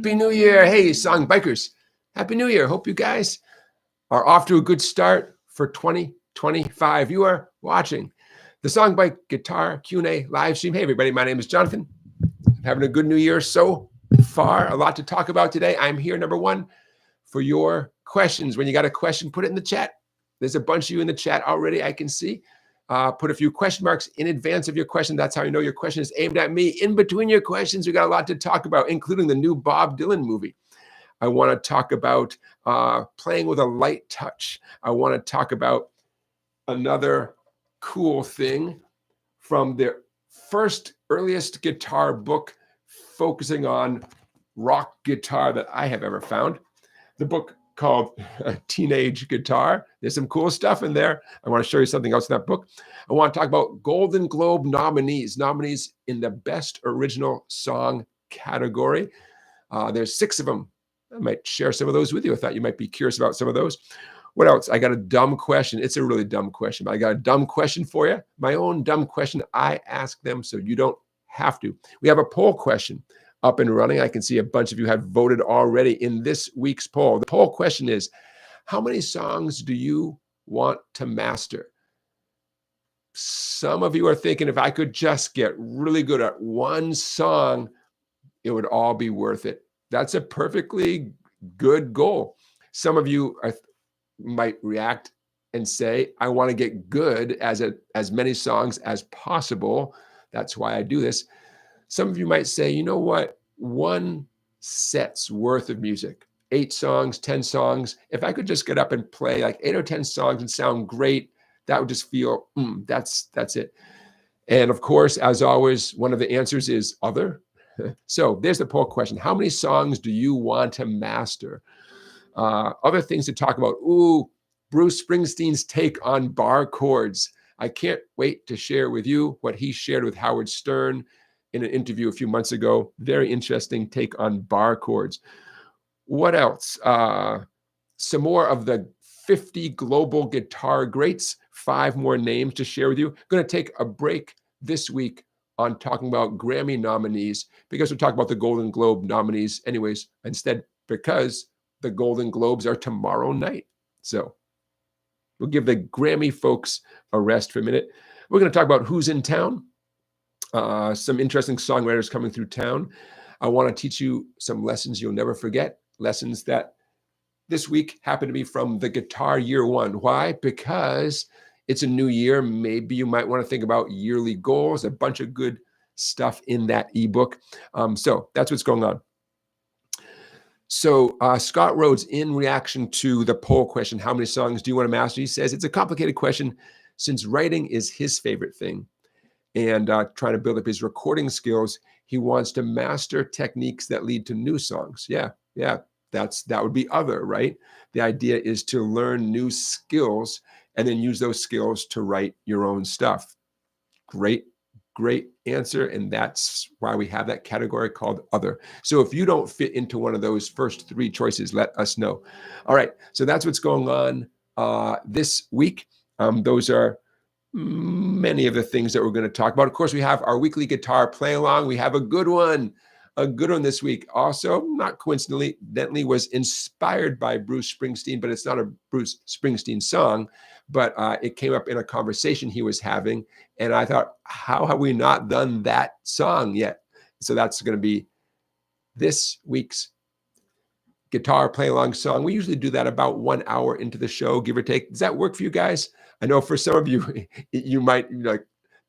Happy New Year. Hey, Song Bikers. Happy New Year. Hope you guys are off to a good start for 2025. You are watching the SongBike Guitar Q&A live stream. Hey, everybody. My name is Jonathan. I'm having a good New Year so far. A lot to talk about today. I'm here, number one, for your questions. When you got a question, put it in the chat. There's a bunch of you in the chat already, I can see. Put a few question marks in advance of your question. That's how you know your question is aimed at me. In between your questions, we got a lot to talk about, including the new Bob Dylan movie. I want to talk about playing with a light touch. I want to talk about another cool thing from the earliest guitar book focusing on rock guitar that I have ever found. The book called Teenage Guitar. There's some cool stuff in there. I want to show you something else in that book. I want to talk about Golden Globe nominees in the Best Original Song category. There's 6 of them. I might share some of those with you. I thought you might be curious about some of those. What else? I got a dumb question. It's a really dumb question, but I got a dumb question for you. My own dumb question. I ask them so you don't have to. We have a poll question up and running. I can see a bunch of you have voted already in this week's poll. The poll question is, how many songs do you want to master? Some of you are thinking, if I could just get really good at one song, it would all be worth it. That's a perfectly good goal. Some of you might react and say, I want to get good as many songs as possible. That's why I do this. Some of you might say, you know what? One set's worth of music, 8 songs, 10 songs. If I could just get up and play like 8 or 10 songs and sound great, that would just feel, that's it. And of course, as always, one of the answers is other. So there's the poll question. How many songs do you want to master? Other things to talk about. Ooh, Bruce Springsteen's take on bar chords. I can't wait to share with you what he shared with Howard Stern in an interview a few months ago. Very interesting take on bar chords. What else? Some more of the 50 global guitar greats. 5 more names to share with you. Going to take a break this week on talking about Grammy nominees because we'll talk about the Golden Globe nominees anyways, instead, because the Golden Globes are tomorrow night. So we'll give the Grammy folks a rest for a minute. We're going to talk about who's in town. Some interesting songwriters coming through town. I want to teach you some lessons you'll never forget. Lessons that this week happen to be from the Guitar Year 1. Why? Because it's a new year. Maybe you might want to think about yearly goals, a bunch of good stuff in that ebook. So that's what's going on. So Scott Rhodes, in reaction to the poll question, how many songs do you want to master? He says it's a complicated question since writing is his favorite thing. And trying to build up his recording skills, he wants to master techniques that lead to new songs. Yeah, that would be other, right? The idea is to learn new skills and then use those skills to write your own stuff. Great answer. And that's why we have that category called other. So if you don't fit into one of those first 3 choices, let us know. All right. So that's what's going on this week. Those are many of the things that we're going to talk about. Of course, we have our weekly guitar play along. We have a good one this week. Also, not coincidentally, was inspired by Bruce Springsteen, but it's not a Bruce Springsteen song, but it came up in a conversation he was having. And I thought, how have we not done that song yet? So that's going to be this week's guitar play along song. We usually do that about 1 hour into the show, give or take. Does that work for you guys? I know for some of you, you might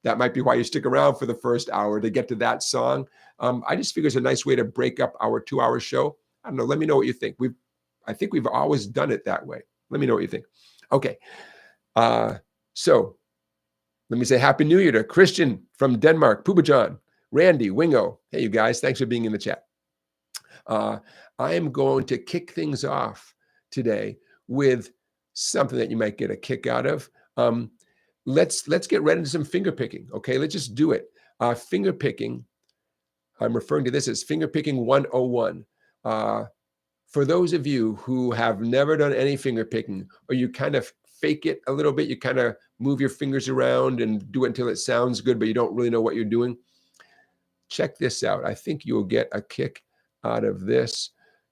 that might be why you stick around for the first hour to get to that song. I just figure it's a nice way to break up our 2-hour show. I don't know. Let me know what you think. I think we've always done it that way. Let me know what you think. Okay. So let me say Happy New Year to Christian from Denmark, Pooba John, Randy, Wingo. Hey, you guys. Thanks for being in the chat. I am going to kick things off today with something that you might get a kick out of. Let's get right into some finger picking. Okay, let's just do it. Finger picking. I'm referring to this as Fingerpicking 101. For those of you who have never done any finger picking, or you kind of fake it a little bit, you kind of move your fingers around and do it until it sounds good, but you don't really know what you're doing. Check this out. I think you'll get a kick out of this.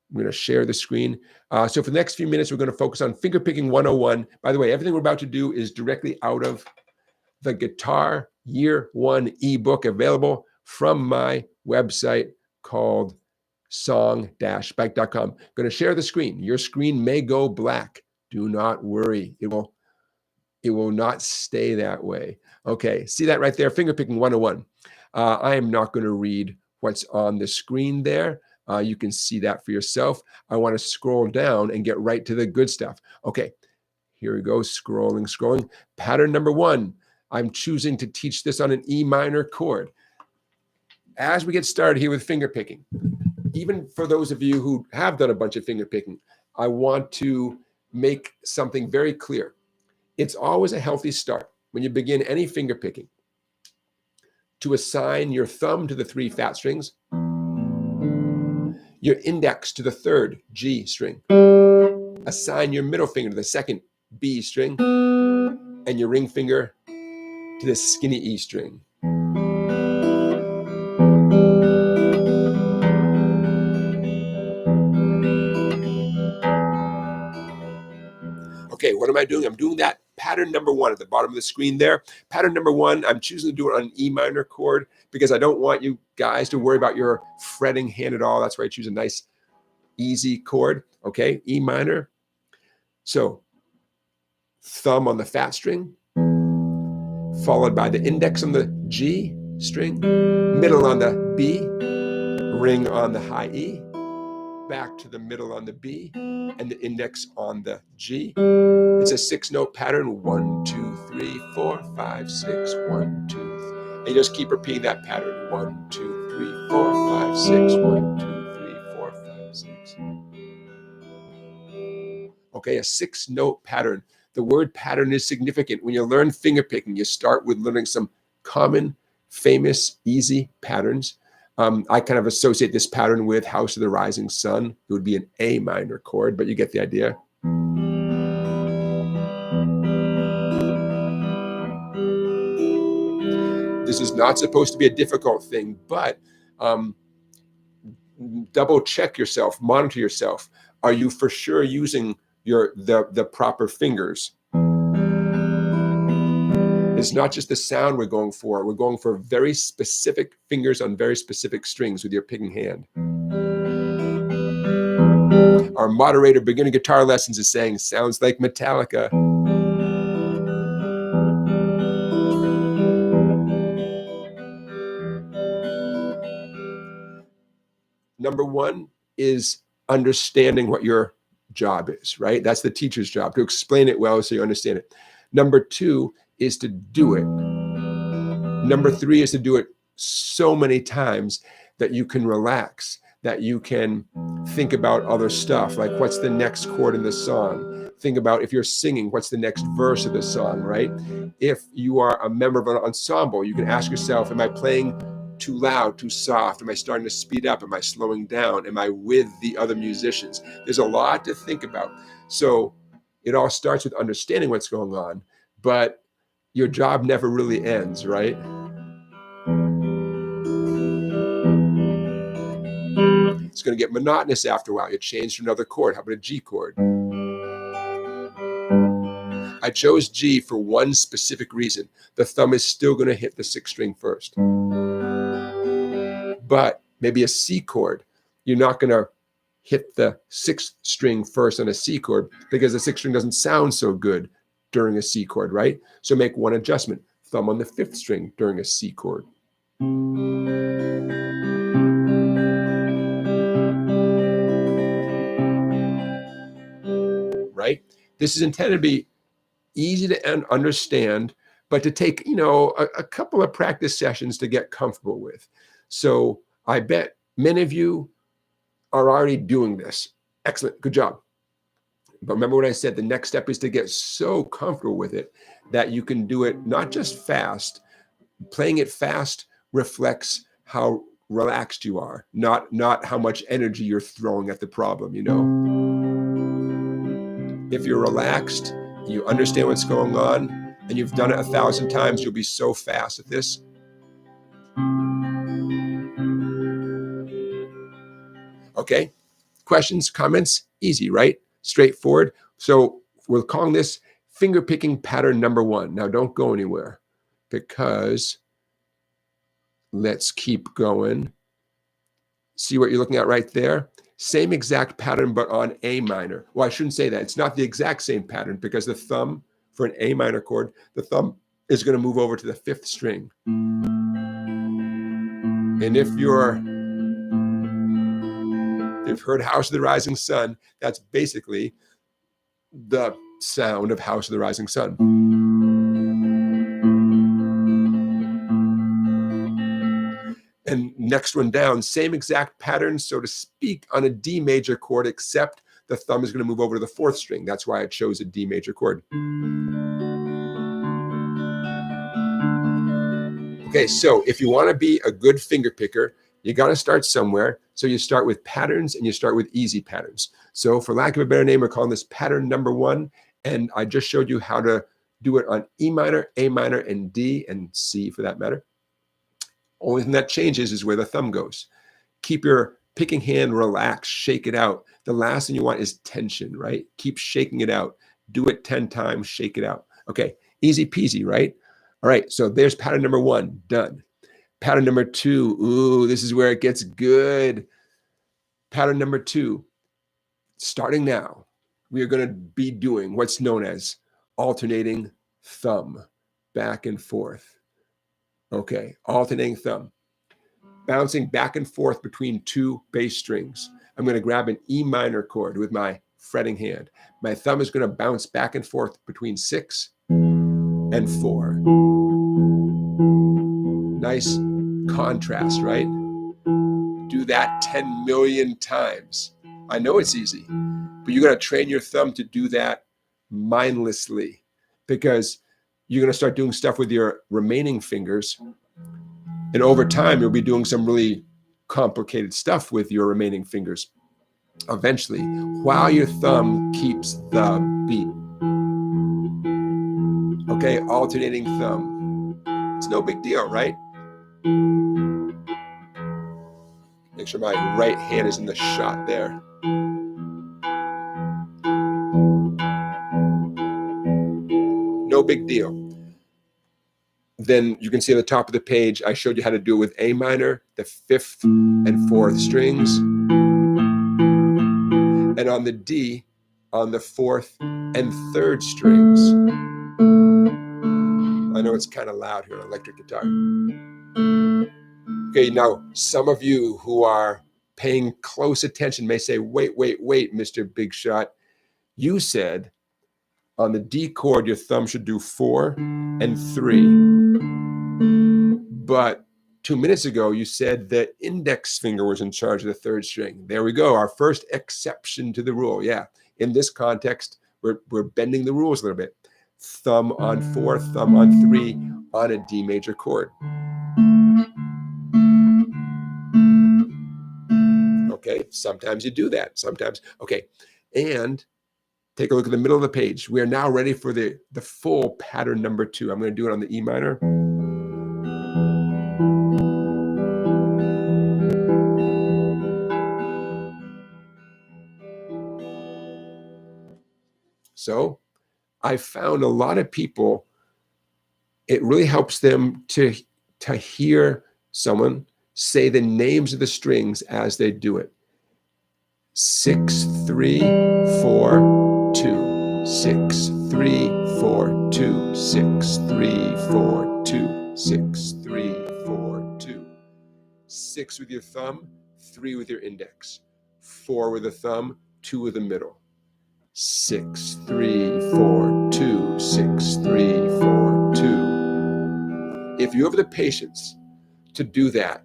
I'm going to share the screen. So for the next few minutes, we're going to focus on Fingerpicking 101. By the way, everything we're about to do is directly out of the Guitar Year 1 ebook available from my website called song-bike.com. Going to share the screen. Your screen may go black. Do not worry. It will not stay that way. Okay, see that right there, Fingerpicking 101. I am not going to read what's on the screen there. You can see that for yourself. I want to scroll down and get right to the good stuff. Okay, here we go, scrolling. Pattern number 1. I'm choosing to teach this on an E minor chord. As we get started here with fingerpicking, even for those of you who have done a bunch of fingerpicking, I want to make something very clear. It's always a healthy start when you begin any fingerpicking to assign your thumb to the 3 fat strings, your index to the 3rd G string, assign your middle finger to the 2nd B string, and your ring finger to the skinny E string. Okay, what am I doing? I'm doing that pattern number 1 at the bottom of the screen there. Pattern number 1, I'm choosing to do it on an E minor chord because I don't want you guys to worry about your fretting hand at all. That's why I choose a nice, easy chord. Okay, E minor. So, thumb on the fat string, followed by the index on the G string, middle on the B, ring on the high E, back to the middle on the B, and the index on the G. It's a 6-note pattern, 1, 2, 3, 4, 5, 6, 1, 2, 3. And you just keep repeating that pattern, 1, 2, 3, 4, 5, 6, 1, 2, 3, 4, 5, 6. Okay, a 6-note pattern. The word pattern is significant. When you learn fingerpicking, you start with learning some common, famous, easy patterns. I kind of associate this pattern with House of the Rising Sun. It would be an A minor chord, but you get the idea. This is not supposed to be a difficult thing, but double check yourself, monitor yourself. Are you for sure using the proper fingers? It's not just the sound we're going for. We're going for very specific fingers on very specific strings with your picking hand. Our moderator, Beginner Guitar Lessons, is saying, sounds like Metallica. Number 1 is understanding what your job is, right? That's the teacher's job, to explain it well so you understand it. Number 2 is to do it. Number 3 is to do it so many times that you can relax, that you can think about other stuff, like what's the next chord in the song? Think about, if you're singing, what's the next verse of the song, right? If you are a member of an ensemble, you can ask yourself, am I playing too loud, too soft? Am I starting to speed up? Am I slowing down? Am I with the other musicians? There's a lot to think about. So it all starts with understanding what's going on, but your job never really ends, right? It's going to get monotonous after a while. You change to another chord. How about a G chord? I chose G for one specific reason. The thumb is still going to hit the 6th string first. But maybe a C chord, you're not going to hit the 6th string first on a C chord because the 6th string doesn't sound so good during a C chord, right? So make one adjustment. Thumb on the 5th string during a C chord. Right? This is intended to be easy to understand, but to take, a couple of practice sessions to get comfortable with. So I bet many of you are already doing this. Excellent. Good job. But remember what I said, the next step is to get so comfortable with it that you can do it not just fast. Playing it fast reflects how relaxed you are, not how much energy you're throwing at the problem, If you're relaxed, you understand what's going on, and you've done it 1,000 times, you'll be so fast at this. Okay, questions, comments, easy, right? Straightforward. So we're calling this finger picking pattern number 1. Now don't go anywhere, because let's keep going. See what you're looking at right there? Same exact pattern, but on A minor. Well, I shouldn't say that. It's not the exact same pattern, because the thumb for an A minor chord, the thumb is going to move over to the 5th string. And if you've heard House of the Rising Sun, that's basically the sound of House of the Rising Sun. And next one down, same exact pattern, so to speak, on a D major chord, except the thumb is going to move over to the 4th string. That's why it shows a D major chord. Okay, so if you want to be a good finger picker, you got to start somewhere. So you start with patterns, and you start with easy patterns. So for lack of a better name, we're calling this pattern number 1. And I just showed you how to do it on E minor, A minor, and D, and C for that matter. Only thing that changes is where the thumb goes. Keep your picking hand relaxed, shake it out. The last thing you want is tension, right? Keep shaking it out. Do it 10 times, shake it out. Okay, easy peasy, right? All right, so there's pattern number 1, done. Pattern number 2, ooh, this is where it gets good. Pattern number 2, starting now, we are going to be doing what's known as alternating thumb, back and forth. Okay, alternating thumb. Bouncing back and forth between 2 bass strings. I'm going to grab an E minor chord with my fretting hand. My thumb is going to bounce back and forth between 6 and 4. Nice contrast, right? Do that 10 million times. I know it's easy, but you're going to train your thumb to do that mindlessly, because you're going to start doing stuff with your remaining fingers. And over time, you'll be doing some really complicated stuff with your remaining fingers eventually, while your thumb keeps the beat. Okay, alternating thumb. It's no big deal, right? Make sure my right hand is in the shot there. No big deal. Then you can see at the top of the page, I showed you how to do it with A minor, the 5th and 4th strings. And on the D, on the 4th and 3rd strings. I know it's kind of loud here on electric guitar. Okay, now some of you who are paying close attention may say, wait, Mr. Big Shot. You said on the D chord, your thumb should do 4 and 3. But 2 minutes ago, you said the index finger was in charge of the 3rd string. There we go, our first exception to the rule. Yeah, in this context, we're bending the rules a little bit. Thumb on 4, thumb on 3 on a D major chord. Okay, sometimes you do that, sometimes. Okay, and take a look at the middle of the page. We are now ready for the full pattern number 2. I'm going to do it on the E minor. So I found a lot of people, it really helps them to hear someone say the names of the strings as they do it. 6, 3, 4, 2, 6, 3, 4, 2, 6, 3, 4, 2, 6, 3, 4, 2. 6 with your thumb, 3 with your index, 4 with the thumb, 2 with the middle. 6, 3, 4, 2, 6, 3, 4, 2. If you have the patience to do that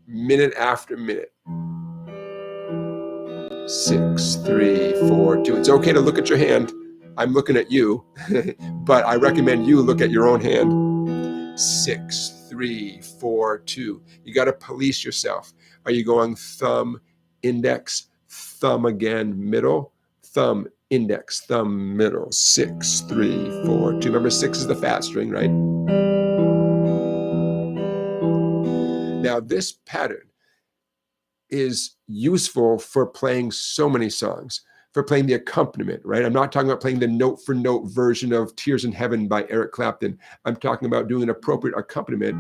minute after minute, 6, 3, 4, 2. It's okay to look at your hand. I'm looking at you, but I recommend you look at your own hand. 6, 3, 4, 2. You got to police yourself. Are you going thumb, index, thumb again, middle, thumb, index, thumb, middle? 6, 3, 4, 2. Remember, 6 is the fat string, right? Now, this pattern, is useful for playing so many songs, for playing the accompaniment, right? I'm not talking about playing the note for note version of Tears in Heaven by Eric Clapton. I'm talking about doing an appropriate accompaniment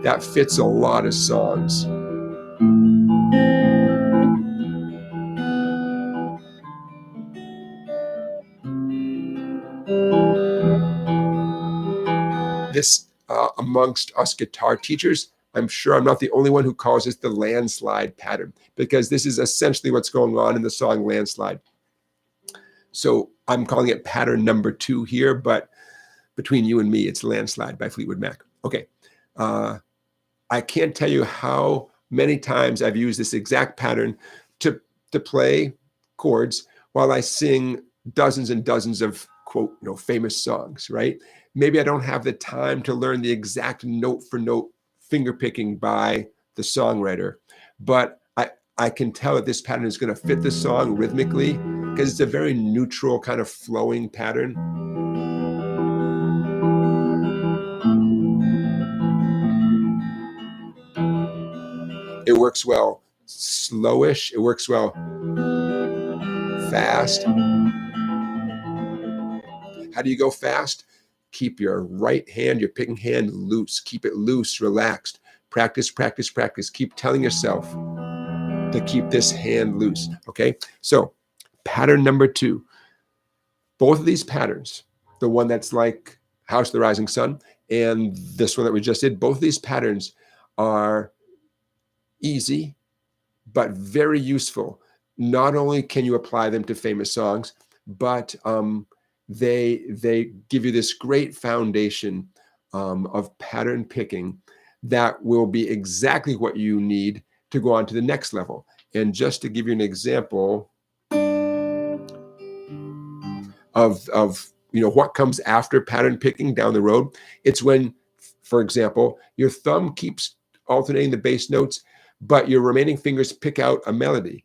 that fits a lot of songs. This, amongst us guitar teachers, I'm sure I'm not the only one who calls this the landslide pattern, because this is essentially what's going on in the song Landslide. So I'm calling it pattern number 2 here, but between you and me, it's Landslide by Fleetwood Mac. Okay. I can't tell you how many times I've used this exact pattern to play chords while I sing dozens and dozens of, quote, famous songs, right? Maybe I don't have the time to learn the exact note for note finger picking by the songwriter, but I can tell that this pattern is going to fit the song rhythmically because it's a very neutral kind of flowing pattern. It works well slowish. It works well fast. How do you go fast? Keep your right hand, your picking hand loose. Keep it loose, relaxed. Practice, practice, practice. Keep telling yourself to keep this hand loose, okay? So pattern number 2. Both of these patterns, the one that's like House of the Rising Sun and this one that we just did, both of these patterns are easy, but very useful. Not only can you apply them to famous songs, but they give you this great foundation of pattern picking that will be exactly what you need to go on to the next level. And just to give you an example of what comes after pattern picking down the road, it's when, for example, your thumb keeps alternating the bass notes, but your remaining fingers pick out a melody.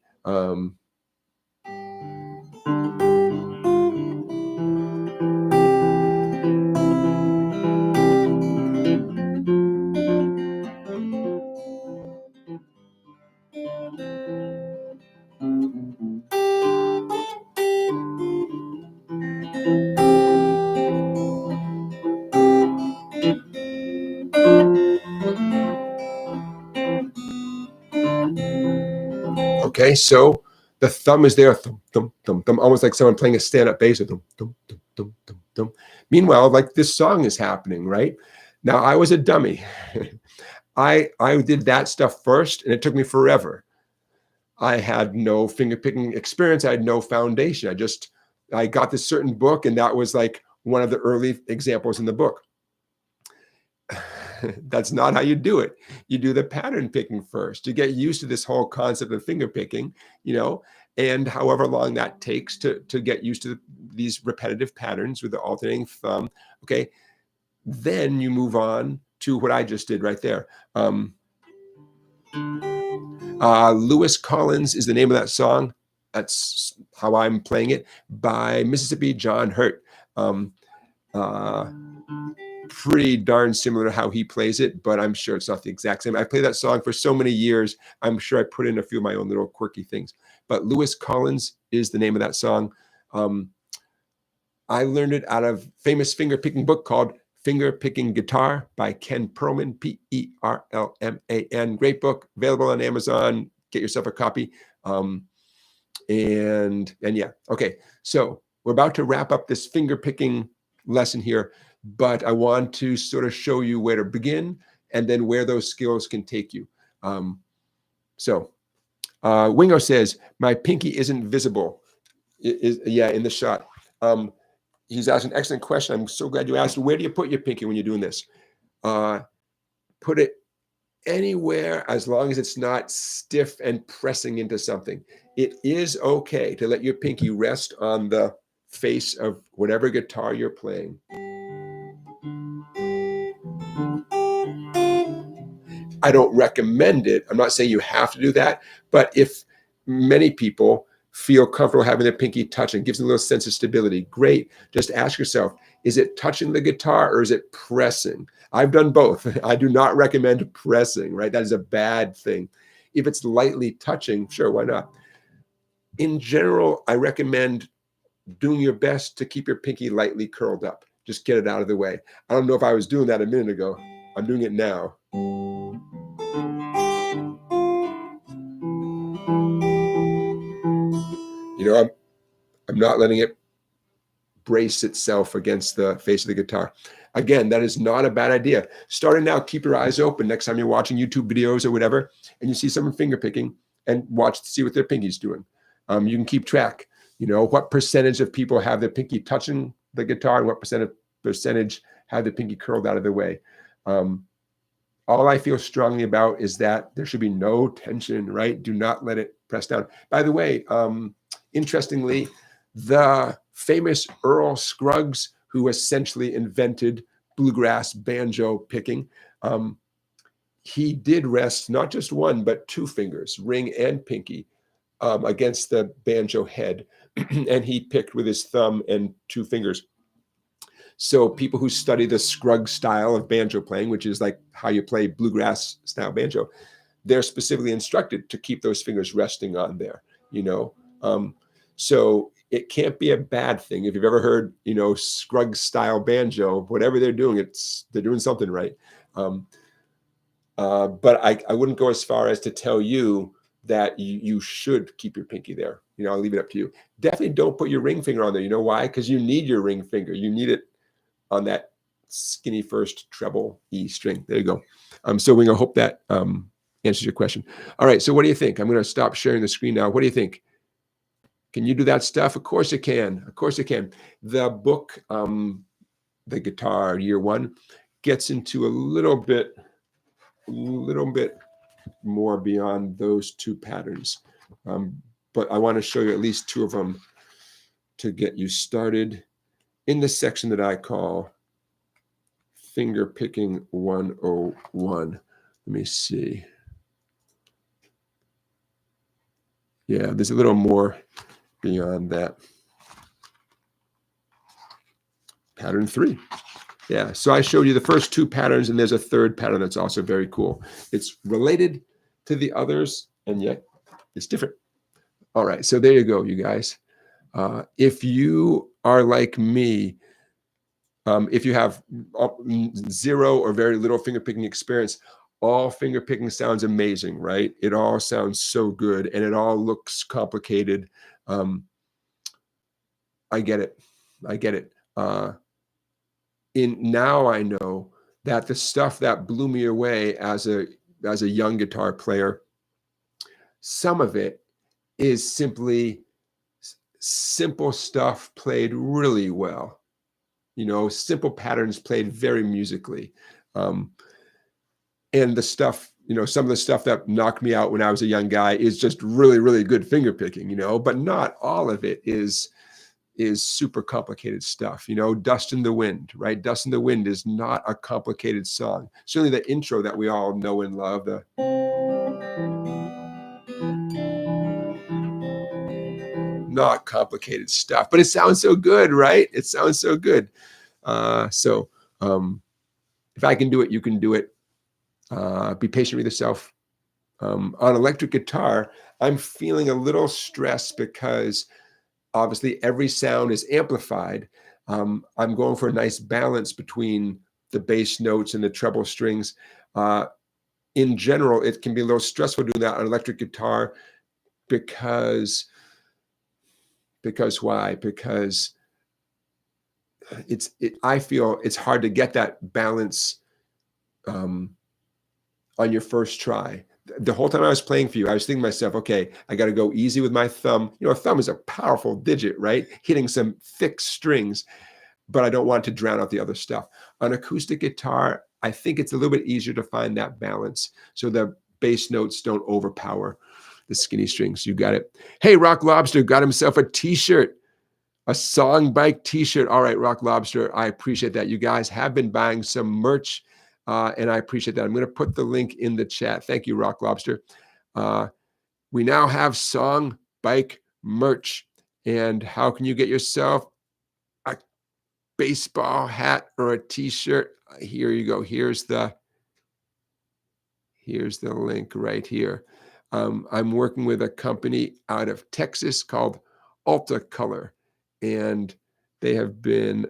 Okay, so the thumb is there, thump, thump, thump, thump, almost like someone playing a stand-up bass. Thump, thump, thump, thump, thump, thump. Meanwhile, like this song is happening, right? Now, I was a dummy. I did that stuff first, and it took me forever. I had no finger picking experience. I had no foundation. I got this certain book, and that was like one of the early examples in the book. That's not how you do it. You do the pattern picking first. You get used to this whole concept of finger picking, and however long that takes to get used to these repetitive patterns with the alternating thumb. Okay, then you move on to what I just did right there. Lewis Collins is the name of that song. That's how I'm playing it, by Mississippi John Hurt. Pretty darn similar to how he plays it, but I'm sure it's not the exact same. I played that song for so many years. I'm sure I put in a few of my own little quirky things. But Lewis Collins is the name of that song. I learned it out of famous finger picking book called Fingerpicking Guitar by Ken Perlman, Perlman. Great book, available on Amazon. Get yourself a copy. And yeah, okay. So we're about to wrap up this finger picking lesson here, but I want to sort of show you where to begin and then where those skills can take you. Wingo says, my pinky isn't visible. Yeah, in the shot. He's asked an excellent question. I'm so glad you asked. Where do you put your pinky when you're doing this? Put it anywhere as long as it's not stiff and pressing into something. It is okay to let your pinky rest on the face of whatever guitar you're playing. I don't recommend it. I'm not saying you have to do that, but if many people feel comfortable having their pinky touch and gives them a little sense of stability, great. Just ask yourself, is it touching the guitar or is it pressing? I've done both. I do not recommend pressing, right? That is a bad thing. If it's lightly touching, sure, why not? In general, I recommend doing your best to keep your pinky lightly curled up. Just get it out of the way. I don't know if I was doing that a minute ago. I'm doing it now. You know, I'm not letting it brace itself against the face of the guitar. Again, that is not a bad idea. Starting now, keep your eyes open next time you're watching YouTube videos or whatever, and you see someone finger picking, and watch to see what their pinky's doing. You can keep track. You know, what percentage of people have their pinky touching the guitar, and what percentage have the pinky curled out of the way. All I feel strongly about is that there should be no tension, right? Do not let it press down. By the way, interestingly, the famous Earl Scruggs, who essentially invented bluegrass banjo picking, he did rest not just one, but two fingers, ring and pinky, against the banjo head. And he picked with his thumb and two fingers. So people who study the Scruggs style of banjo playing, which is like how you play bluegrass style banjo, they're specifically instructed to keep those fingers resting on there, you know? So it can't be a bad thing. If you've ever heard, you know, Scruggs style banjo, whatever they're doing, they're doing something right. But I wouldn't go as far as to tell you that you should keep your pinky there. You know, I'll leave it up to you. Definitely don't put your ring finger on there. You know why? Because you need your ring finger. You need it on that skinny first treble E string. There you go. So we're going to hope that answers your question. All right. So what do you think? I'm going to stop sharing the screen now. What do you think? Can you do that stuff? Of course you can. Of course you can. The book, The Guitar Year One, gets into a little bit more beyond those two patterns. But I want to show you at least two of them to get you started in the section that I call Fingerpicking 101. Let me see. Yeah, there's a little more beyond that. Pattern 3. Yeah, so I showed you the first two patterns, and there's a third pattern that's also very cool. It's related to the others, and yet it's different. All right, so there you go, you guys. If you are like me, if you have zero or very little fingerpicking experience, all fingerpicking sounds amazing, right? It all sounds so good, and it all looks complicated. I get it. I get it. Now I know that the stuff that blew me away as a young guitar player, some of it is simply simple stuff played really well. You know, simple patterns played very musically. And the stuff, you know, some of the stuff that knocked me out when I was a young guy is just really, really good finger picking, you know, but not all of it is super complicated stuff. You know, Dust in the Wind, right? Dust in the Wind is not a complicated song. Certainly the intro that we all know and love, not complicated stuff, but it sounds so good, right? It sounds so good. So if I can do it, you can do it. Be patient with yourself. On electric guitar, I'm feeling a little stressed because obviously every sound is amplified. I'm going for a nice balance between the bass notes and the treble strings. In general, it can be a little stressful doing that on electric guitar because why? Because I feel it's hard to get that balance on your first try. The whole time I was playing for you, I was thinking to myself, okay, I got to go easy with my thumb. You know, a thumb is a powerful digit, right? Hitting some thick strings, but I don't want to drown out the other stuff. On acoustic guitar, I think it's a little bit easier to find that balance so the bass notes don't overpower the skinny strings. You got it. Hey, Rock Lobster got himself a t-shirt, a SongBike t-shirt. All right, Rock Lobster, I appreciate that. You guys have been buying some merch. And I appreciate that. I'm going to put the link in the chat. Thank you, Rock Lobster. We now have SongBike merch. And how can you get yourself a baseball hat or a t-shirt? Here you go. Here's the link right here. I'm working with a company out of Texas called Alta Color, and they have been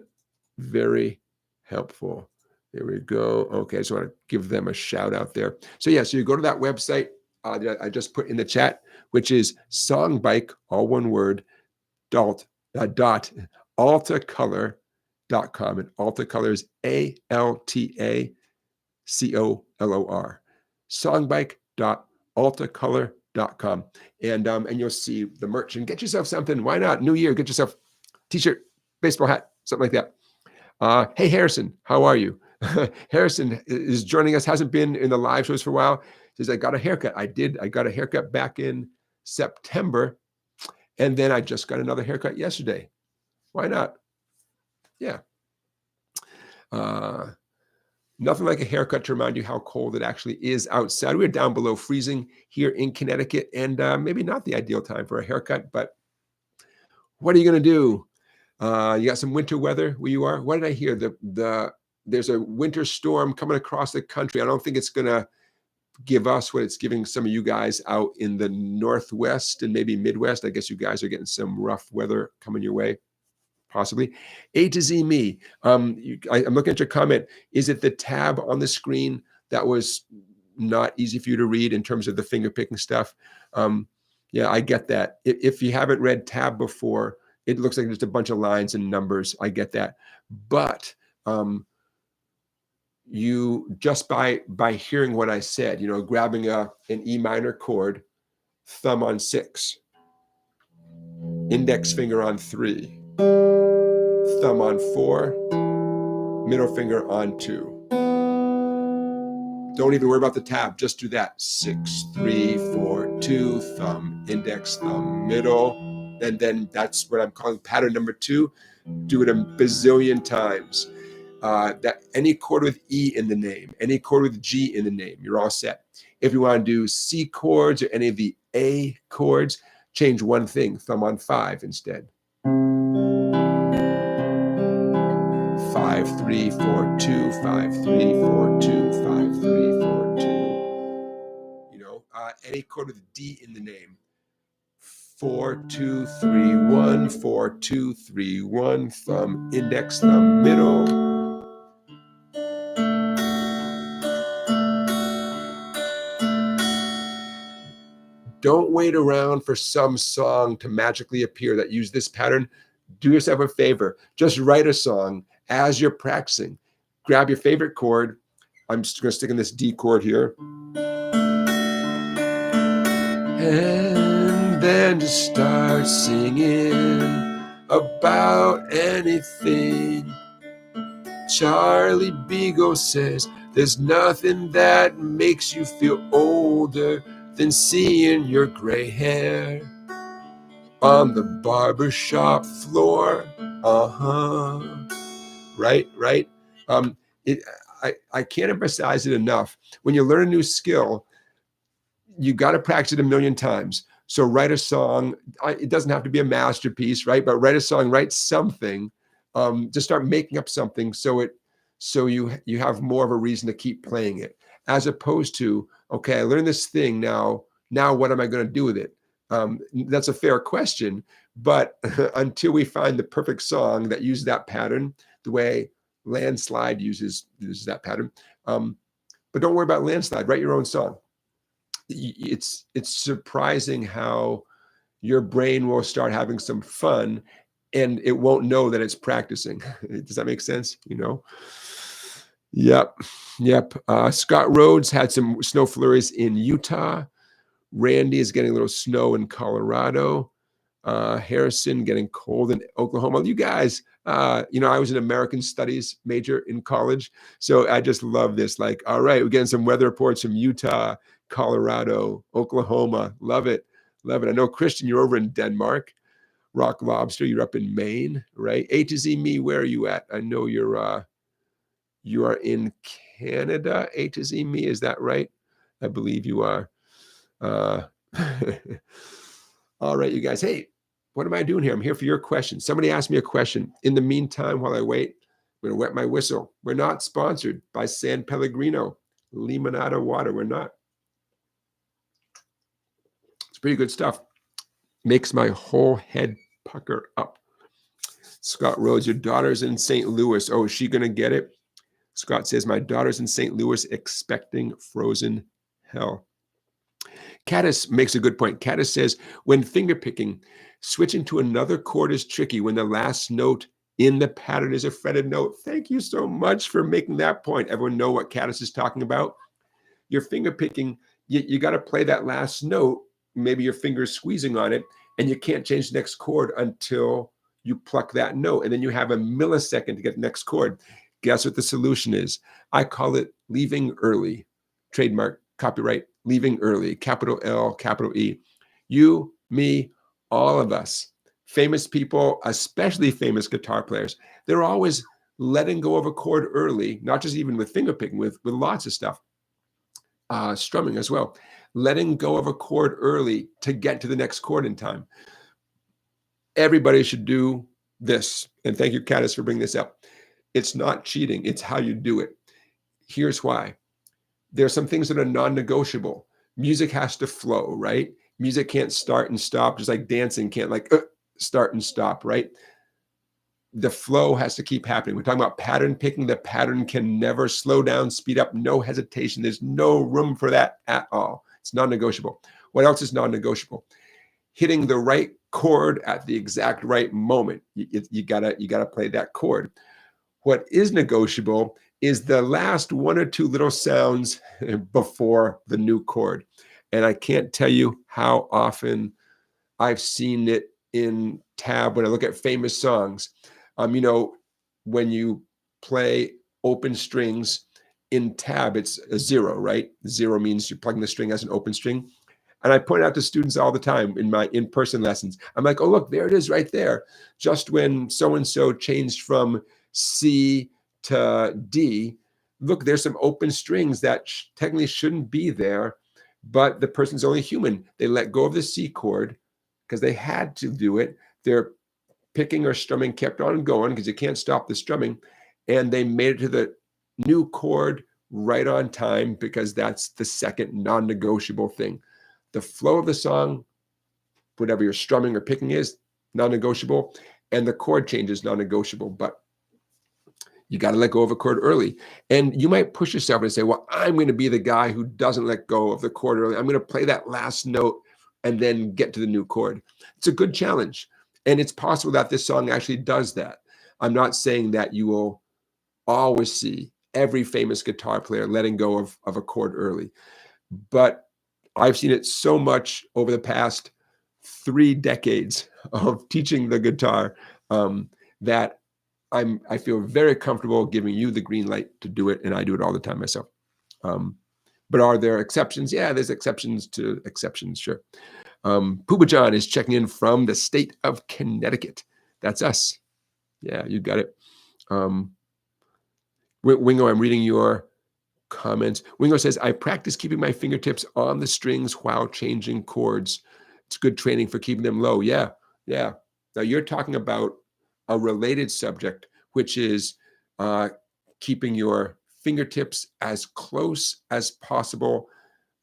very helpful. There we go. Okay, I just want to give them a shout out there. So yeah, so you go to that website that I just put in the chat, which is SongBike, all one word, dot altacolor.com, and Altacolor is ALTACOLOR. Songbike.altacolor.com, and you'll see the merch, and get yourself something. Why not? New year, get yourself t-shirt, baseball hat, something like that. Hey, Harrison, how are you? Harrison is joining us, hasn't been in the live shows for a while. Says, I got a haircut. I got a haircut back in September, and then I just got another haircut yesterday. Why not? Yeah. Nothing like a haircut to remind you how cold it actually is outside. We're down below freezing here in Connecticut, and maybe not the ideal time for a haircut, but what are you going to do? You got some winter weather where you are? What did I hear? There's a winter storm coming across the country. I don't think it's going to give us what it's giving some of you guys out in the Northwest and maybe Midwest. I guess you guys are getting some rough weather coming your way, possibly. A to Z me. I'm looking at your comment. Is it the tab on the screen that was not easy for you to read in terms of the finger picking stuff? Yeah, I get that. If you haven't read tab before, it looks like just a bunch of lines and numbers. I get that. But you just by hearing what I said, grabbing an E minor chord, thumb on 6, index finger on 3, thumb on 4, middle finger on 2. Don't even worry about the tab. Just do that. 6, 3, 4, 2, thumb, index, thumb, middle. And then that's what I'm calling pattern number 2. Do it a bazillion times. That any chord with E in the name, any chord with G in the name, you're all set. If you want to do C chords or any of the A chords, change one thing, thumb on 5 instead. 5, 3, 4, 2, 5, 3, 4, 2, 5, 3, 4, 2. Any chord with D in the name. 4, 2, 3, 1, 4, 2, 3, 1, thumb, index, thumb, middle. Don't wait around for some song to magically appear that use this pattern. Do yourself a favor. Just write a song as you're practicing. Grab your favorite chord. I'm just going to stick in this D chord here. And then just start singing about anything. Charlie Beagle says there's nothing that makes you feel older than seeing your gray hair on the barbershop floor. Right. I can't emphasize it enough. When you learn a new skill, you got to practice it a million times. So write a song. It doesn't have to be a masterpiece, right? But write a song, write something. Just start making up something so you have more of a reason to keep playing it, as opposed to, okay, I learned this thing now what am I going to do with it? That's a fair question, but until we find the perfect song that uses that pattern, the way Landslide uses that pattern, but don't worry about Landslide. Write your own song. It's surprising how your brain will start having some fun and it won't know that it's practicing. Does that make sense? Yep. Scott Rhodes had some snow flurries in Utah. Randy is getting a little snow in Colorado. Harrison getting cold in Oklahoma. You guys, I was an American Studies major in college, so I just love this. Like, all right, we're getting some weather reports from Utah, Colorado, Oklahoma. Love it. I know, Christian, you're over in Denmark. Rock Lobster, you're up in Maine, right? A to Z me, where are you at? I know you are in Canada. A to Z me, is that right? I believe you are. All right, you guys. Hey, what am I doing here? I'm here for your questions. Somebody asked me a question. In the meantime, while I wait, I'm going to wet my whistle. We're not sponsored by San Pellegrino Limonada water. We're not. It's pretty good stuff. Makes my whole head pucker up. Scott Rhodes, your daughter's in St. Louis. Oh, is she going to get it? Scott says, my daughter's in St. Louis expecting frozen hell. Caddis makes a good point. Caddis says, when fingerpicking, switching to another chord is tricky when the last note in the pattern is a fretted note. Thank you so much for making that point. Everyone know what Caddis is talking about? Your fingerpicking, you got to play that last note. Maybe your finger's squeezing on it, and you can't change the next chord until you pluck that note. And then you have a millisecond to get the next chord. Guess what the solution is? I call it leaving early. Trademark, copyright, leaving early. Capital L, capital E. You, me, all of us, famous people, especially famous guitar players, they're always letting go of a chord early, not just even with fingerpicking, with lots of stuff. Strumming as well. Letting go of a chord early to get to the next chord in time. Everybody should do this. And thank you, Caddis, for bringing this up. It's not cheating. It's how you do it. Here's why. There are some things that are non-negotiable. Music has to flow, right? Music can't start and stop, just like dancing can't start and stop, right? The flow has to keep happening. We're talking about pattern picking. The pattern can never slow down, speed up, no hesitation. There's no room for that at all. It's non-negotiable. What else is non-negotiable? Hitting the right chord at the exact right moment. You gotta play that chord. What is negotiable is the last one or two little sounds before the new chord. And I can't tell you how often I've seen it in tab when I look at famous songs. When you play open strings in tab, it's a 0, right? 0 means you're plugging the string as an open string. And I point out to students all the time in my in-person lessons. I'm like, oh, look, there it is right there. Just when so-and-so changed from C to D, look, there's some open strings that technically shouldn't be there, but the person's only human. They let go of the C chord because they had to do it. Their picking or strumming kept on going because you can't stop the strumming. And they made it to the new chord right on time because that's the second non-negotiable thing. The flow of the song, whatever your strumming or picking is, non-negotiable. And the chord change is non-negotiable. But you got to let go of a chord early. And you might push yourself and say, well, I'm going to be the guy who doesn't let go of the chord early. I'm going to play that last note and then get to the new chord. It's a good challenge. And it's possible that this song actually does that. I'm not saying that you will always see every famous guitar player letting go of a chord early. But I've seen it so much over the past 3 decades of teaching the guitar that I feel very comfortable giving you the green light to do it, and I do it all the time myself. But are there exceptions? Yeah, there's exceptions to exceptions, sure. Pooba John is checking in from the state of Connecticut. That's us. Yeah, you got it. Wingo, I'm reading your comments. Wingo says, I practice keeping my fingertips on the strings while changing chords. It's good training for keeping them low. Yeah. Now you're talking about a related subject, which is keeping your fingertips as close as possible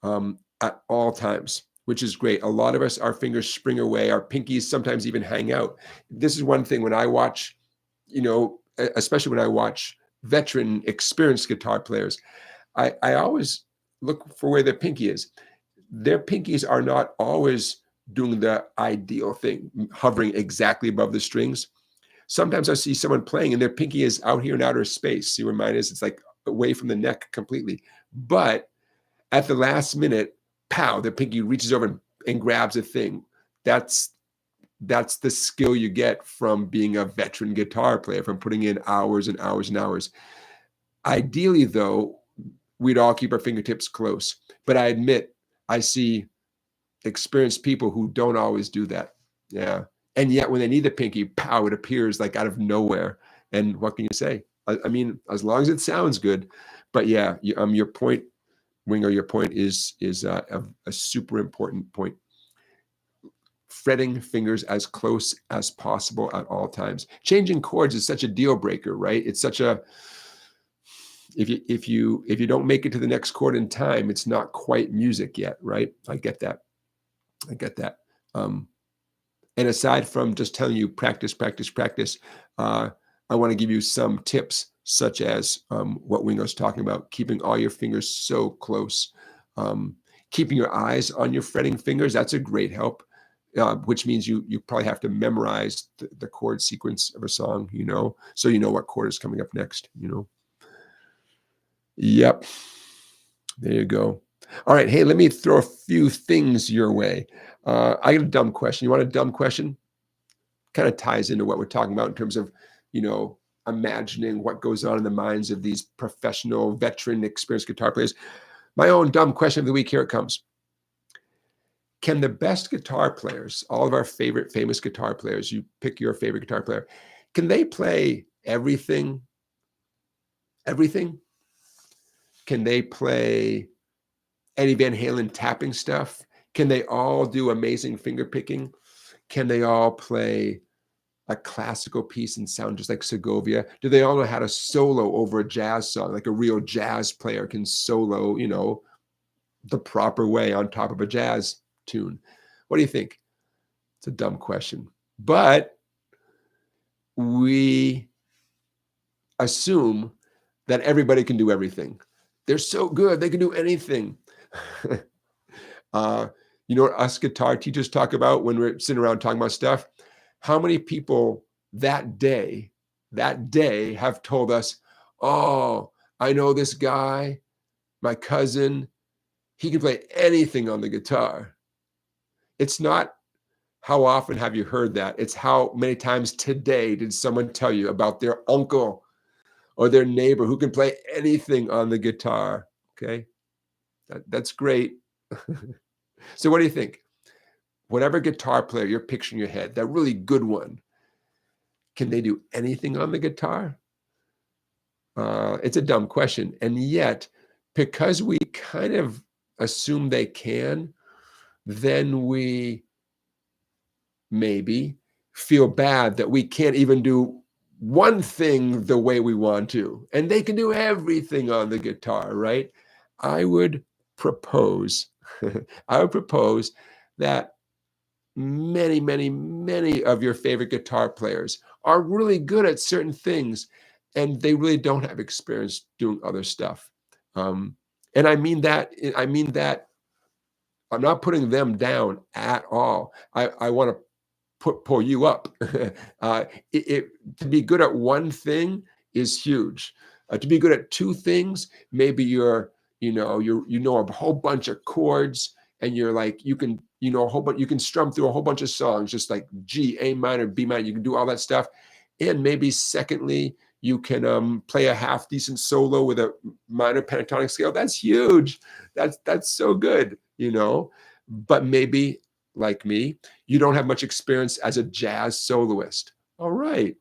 at all times, which is great. A lot of us, our fingers spring away, our pinkies sometimes even hang out. This is one thing when I watch, especially when I watch veteran, experienced guitar players, I always look for where their pinky is. Their pinkies are not always doing the ideal thing, hovering exactly above the strings. Sometimes I see someone playing and their pinky is out here in outer space. See where mine is? It's like away from the neck completely. But at the last minute, pow, their pinky reaches over and grabs a thing. That's the skill you get from being a veteran guitar player, from putting in hours and hours and hours. Ideally, though, we'd all keep our fingertips close. But I admit, I see experienced people who don't always do that. Yeah. And yet when they need the pinky, pow, it appears like out of nowhere. And what can you say? I mean, as long as it sounds good. But yeah, your point, Wingo, your point is a super important point. Fretting fingers as close as possible at all times. Changing chords is such a deal breaker, right? It's such a, if you don't make it to the next chord in time, it's not quite music yet, right? I get that. I get that. And aside from just telling you practice, practice, practice, I want to give you some tips, such as what Wingo's talking about, keeping all your fingers so close, keeping your eyes on your fretting fingers. That's a great help, which means you probably have to memorize the chord sequence of a song, so you know what chord is coming up next, Yep. There you go. All right. Hey, let me throw a few things your way. I got a dumb question. You want a dumb question? Kind of ties into what we're talking about in terms of, imagining what goes on in the minds of these professional, veteran, experienced guitar players. My own dumb question of the week, here it comes. Can the best guitar players, all of our favorite famous guitar players, you pick your favorite guitar player, can they play everything? Everything? Can they play Eddie Van Halen tapping stuff? Can they all do amazing finger picking? Can they all play a classical piece and sound just like Segovia? Do they all know how to solo over a jazz song, like a real jazz player can solo, the proper way on top of a jazz tune? What do you think? It's a dumb question. But we assume that everybody can do everything. They're so good, they can do anything. You know what us guitar teachers talk about when we're sitting around talking about stuff? How many people that day have told us, oh, I know this guy, my cousin, he can play anything on the guitar. It's not how often have you heard that. It's how many times today did someone tell you about their uncle or their neighbor who can play anything on the guitar. Okay, that's great. So what do you think? Whatever guitar player you're picturing in your head, that really good one, can they do anything on the guitar? It's a dumb question. And yet, because we kind of assume they can, then we maybe feel bad that we can't even do one thing the way we want to. And they can do everything on the guitar, right? I would propose, that many, many, many of your favorite guitar players are really good at certain things, and they really don't have experience doing other stuff. And I mean that I'm not putting them down at all. I want to pull you up. To be good at one thing is huge. To be good at two things, maybe you know a whole bunch of chords, and you're like, you can a whole bunch, you can strum through a whole bunch of songs, just like G, A minor, B minor. You can do all that stuff. And maybe secondly, you can play a half decent solo with a minor pentatonic scale. That's huge. That's so good, But maybe, like me, you don't have much experience as a jazz soloist. All right,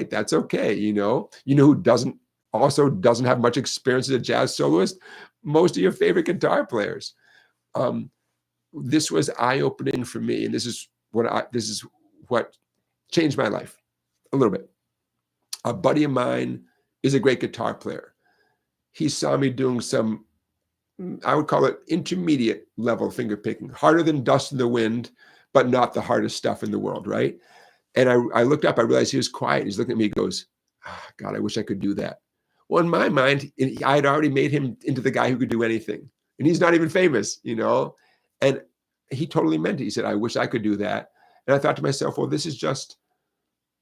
that's okay. Who doesn't have much experience as a jazz soloist? Most of your favorite guitar players. This was eye-opening for me, and this is what changed my life a little bit. A buddy of mine is a great guitar player. He saw me doing some, I would call it intermediate level finger picking, harder than dust in the wind, but not the hardest stuff in the world, right? And I looked up, I realized he was quiet. He's looking at me, he goes, God, I wish I could do that. Well, in my mind, I had already made him into the guy who could do anything. And he's not even famous, And he totally meant it. He said, I wish I could do that. And I thought to myself, well, this is just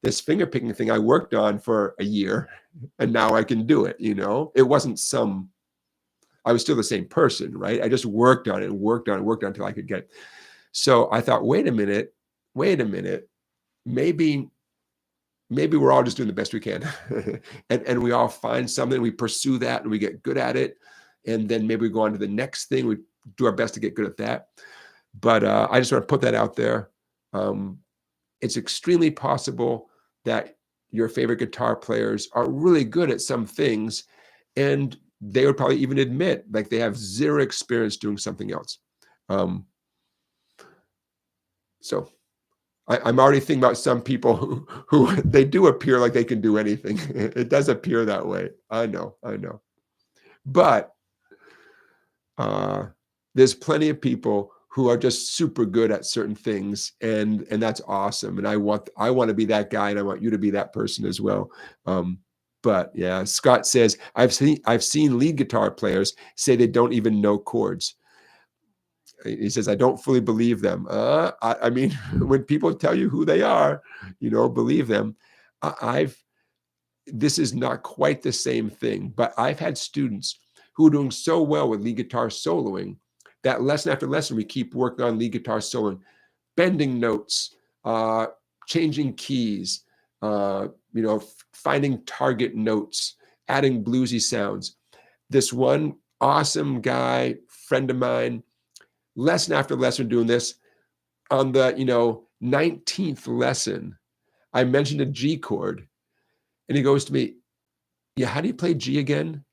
this finger picking thing I worked on for a year, and now I can do it, It wasn't I was still the same person, right? I just worked on it and worked on it until I could get it. So I thought, wait a minute. Maybe we're all just doing the best we can. and we all find something, we pursue that, and we get good at it. And then maybe we go on to the next thing. We do our best to get good at that. But I just want to put that out there. It's extremely possible that your favorite guitar players are really good at some things, and they would probably even admit like they have zero experience doing something else. So I'm already thinking about some people who they do appear like they can do anything. It does appear that way. I know. But there's plenty of people who are just super good at certain things, and that's awesome. And I want to be that guy, and I want you to be that person as well. But yeah, Scott says, I've seen lead guitar players say they don't even know chords. He says, I don't fully believe them. I mean, when people tell you who they are, believe them. This is not quite the same thing, but I've had students who are doing so well with lead guitar soloing that lesson after lesson, we keep working on lead guitar soloing, bending notes, changing keys, finding target notes, adding bluesy sounds. This one awesome guy, friend of mine, lesson after lesson doing this. On the 19th lesson, I mentioned a G chord, and he goes to me, yeah, how do you play G again?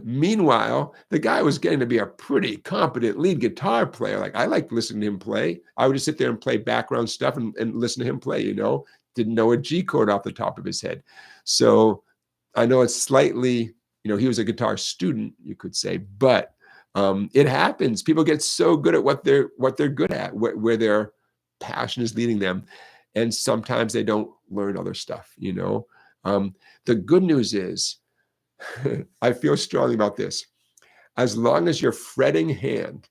Meanwhile, the guy was getting to be a pretty competent lead guitar player. Like, I liked listening to him play. I would just sit there and play background stuff and listen to him play, didn't know a G chord off the top of his head. So I know it's slightly, he was a guitar student, you could say, but it happens. People get so good at what they're good at, where their passion is leading them. And sometimes they don't learn other stuff, The good news is, I feel strongly about this. As long as your fretting hand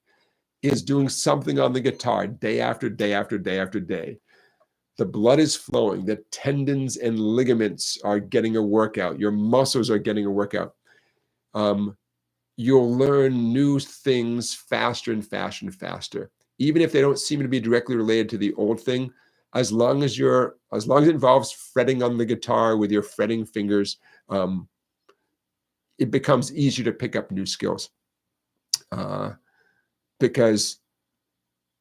is doing something on the guitar day after day after day after day, the blood is flowing, the tendons and ligaments are getting a workout, your muscles are getting a workout. You'll learn new things faster and faster and faster, even if they don't seem to be directly related to the old thing. As long as it involves fretting on the guitar with your fretting fingers, it becomes easier to pick up new skills. Because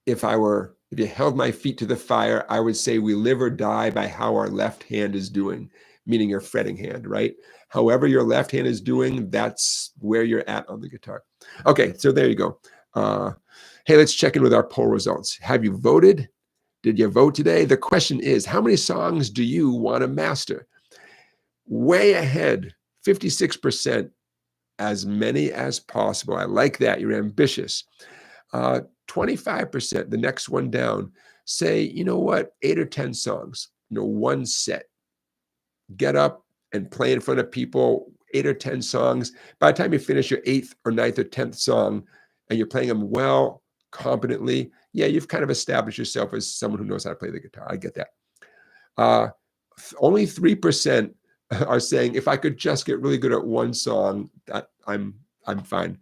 if you held my feet to the fire, I would say we live or die by how our left hand is doing, meaning your fretting hand, right? However your left hand is doing, that's where you're at on the guitar. Okay, so there you go. Hey, let's check in with our poll results. Have you voted? Did you vote today? The question is, how many songs do you want to master? Way ahead, 56%, as many as possible. I like that. You're ambitious. 25%, the next one down, say, you know what, 8 or 10 songs, one set. Get up and play in front of people, 8 or 10 songs. By the time you finish your 8th or 9th or 10th song and you're playing them well, competently, yeah, you've kind of established yourself as someone who knows how to play the guitar. I get that. Only 3% are saying, if I could just get really good at one song, that I'm fine.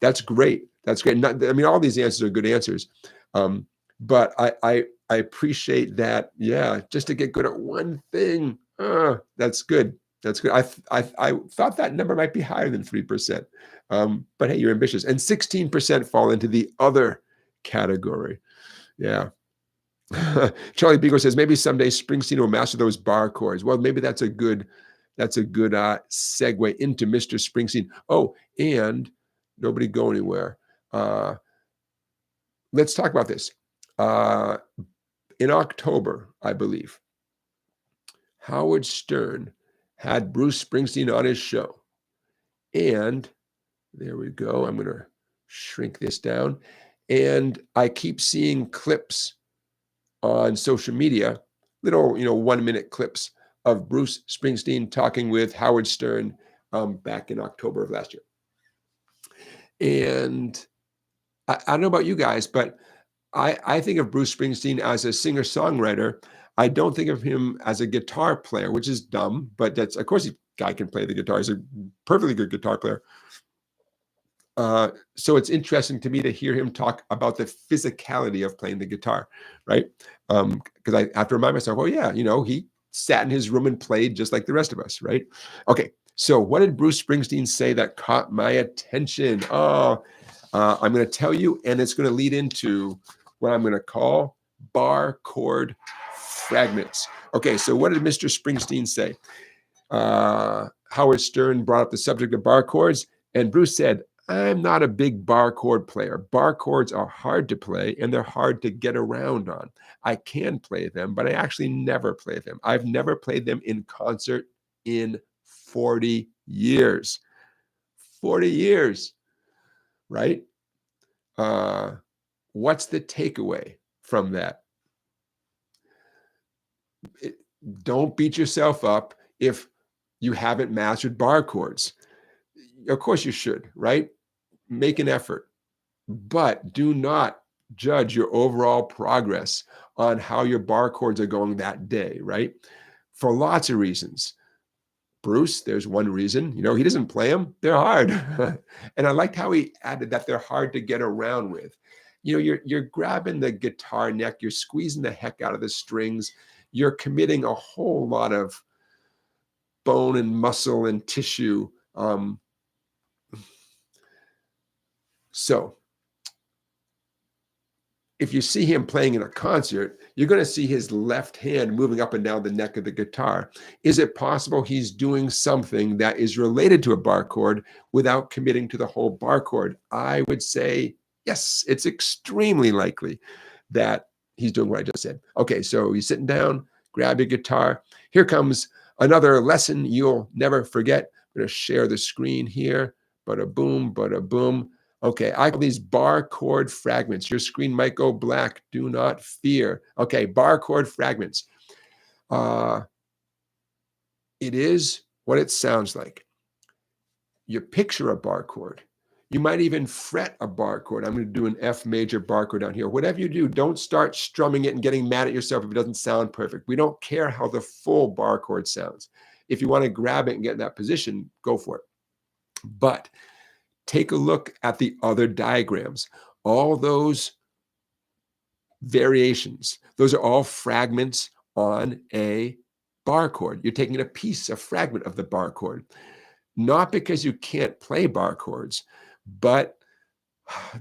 That's great. That's great. All these answers are good answers. But I appreciate that. Yeah, just to get good at one thing. That's good. That's good. I thought that number might be higher than 3%. But hey, you're ambitious. And 16% fall into the other category. Yeah. Charlie Beagle says, maybe someday Springsteen will master those bar chords. Well, maybe that's a good segue into Mr. Springsteen. Oh, and nobody go anywhere. Let's talk about this. In October, I believe, Howard Stern had Bruce Springsteen on his show. And there we go. I'm going to shrink this down. And I keep seeing clips on social media, little 1-minute clips of Bruce Springsteen talking with Howard Stern back in October of last year. And I don't know about you guys, but I think of Bruce Springsteen as a singer-songwriter. I don't think of him as a guitar player, which is dumb, but that's, of course, the guy can play the guitar. He's a perfectly good guitar player. So it's interesting to me to hear him talk about the physicality of playing the guitar, right? Because I have to remind myself, oh yeah, he sat in his room and played just like the rest of us, right? Okay, so what did Bruce Springsteen say that caught my attention? I'm going to tell you, and it's going to lead into what I'm going to call bar chord fragments. Okay, so what did Mr. Springsteen say? Howard Stern brought up the subject of bar chords, and Bruce said, I'm not a big bar chord player. Bar chords are hard to play, and they're hard to get around on. I can play them, but I actually never play them. I've never played them in concert in 40 years. 40 years, right? what's the takeaway from that? Don't beat yourself up if you haven't mastered bar chords. Of course you should, right? Make an effort, but do not judge your overall progress on how your bar chords are going that day, right? For lots of reasons. Bruce, there's one reason, he doesn't play them. They're hard. And I liked how he added that they're hard to get around with. You're grabbing the guitar neck, you're squeezing the heck out of the strings, you're committing a whole lot of bone and muscle and tissue. So if you see him playing in a concert, you're going to see his left hand moving up and down the neck of the guitar. Is it possible he's doing something that is related to a bar chord without committing to the whole bar chord? I would say yes, it's extremely likely that he's doing what I just said. Okay, so you're sitting down, grab your guitar. Here comes another lesson you'll never forget. I'm going to share the screen here. Bada boom, bada boom. Okay, I call these bar chord fragments. Your screen might go black. Do not fear. Okay, bar chord fragments. It is what it sounds like. You picture a bar chord. You might even fret a bar chord. I'm going to do an F major bar chord down here. Whatever you do, don't start strumming it and getting mad at yourself if it doesn't sound perfect. We don't care how the full bar chord sounds. If you want to grab it and get in that position, go for it. But take a look at the other diagrams. All those variations, those are all fragments on a bar chord. You're taking a piece, a fragment of the bar chord. Not because you can't play bar chords, but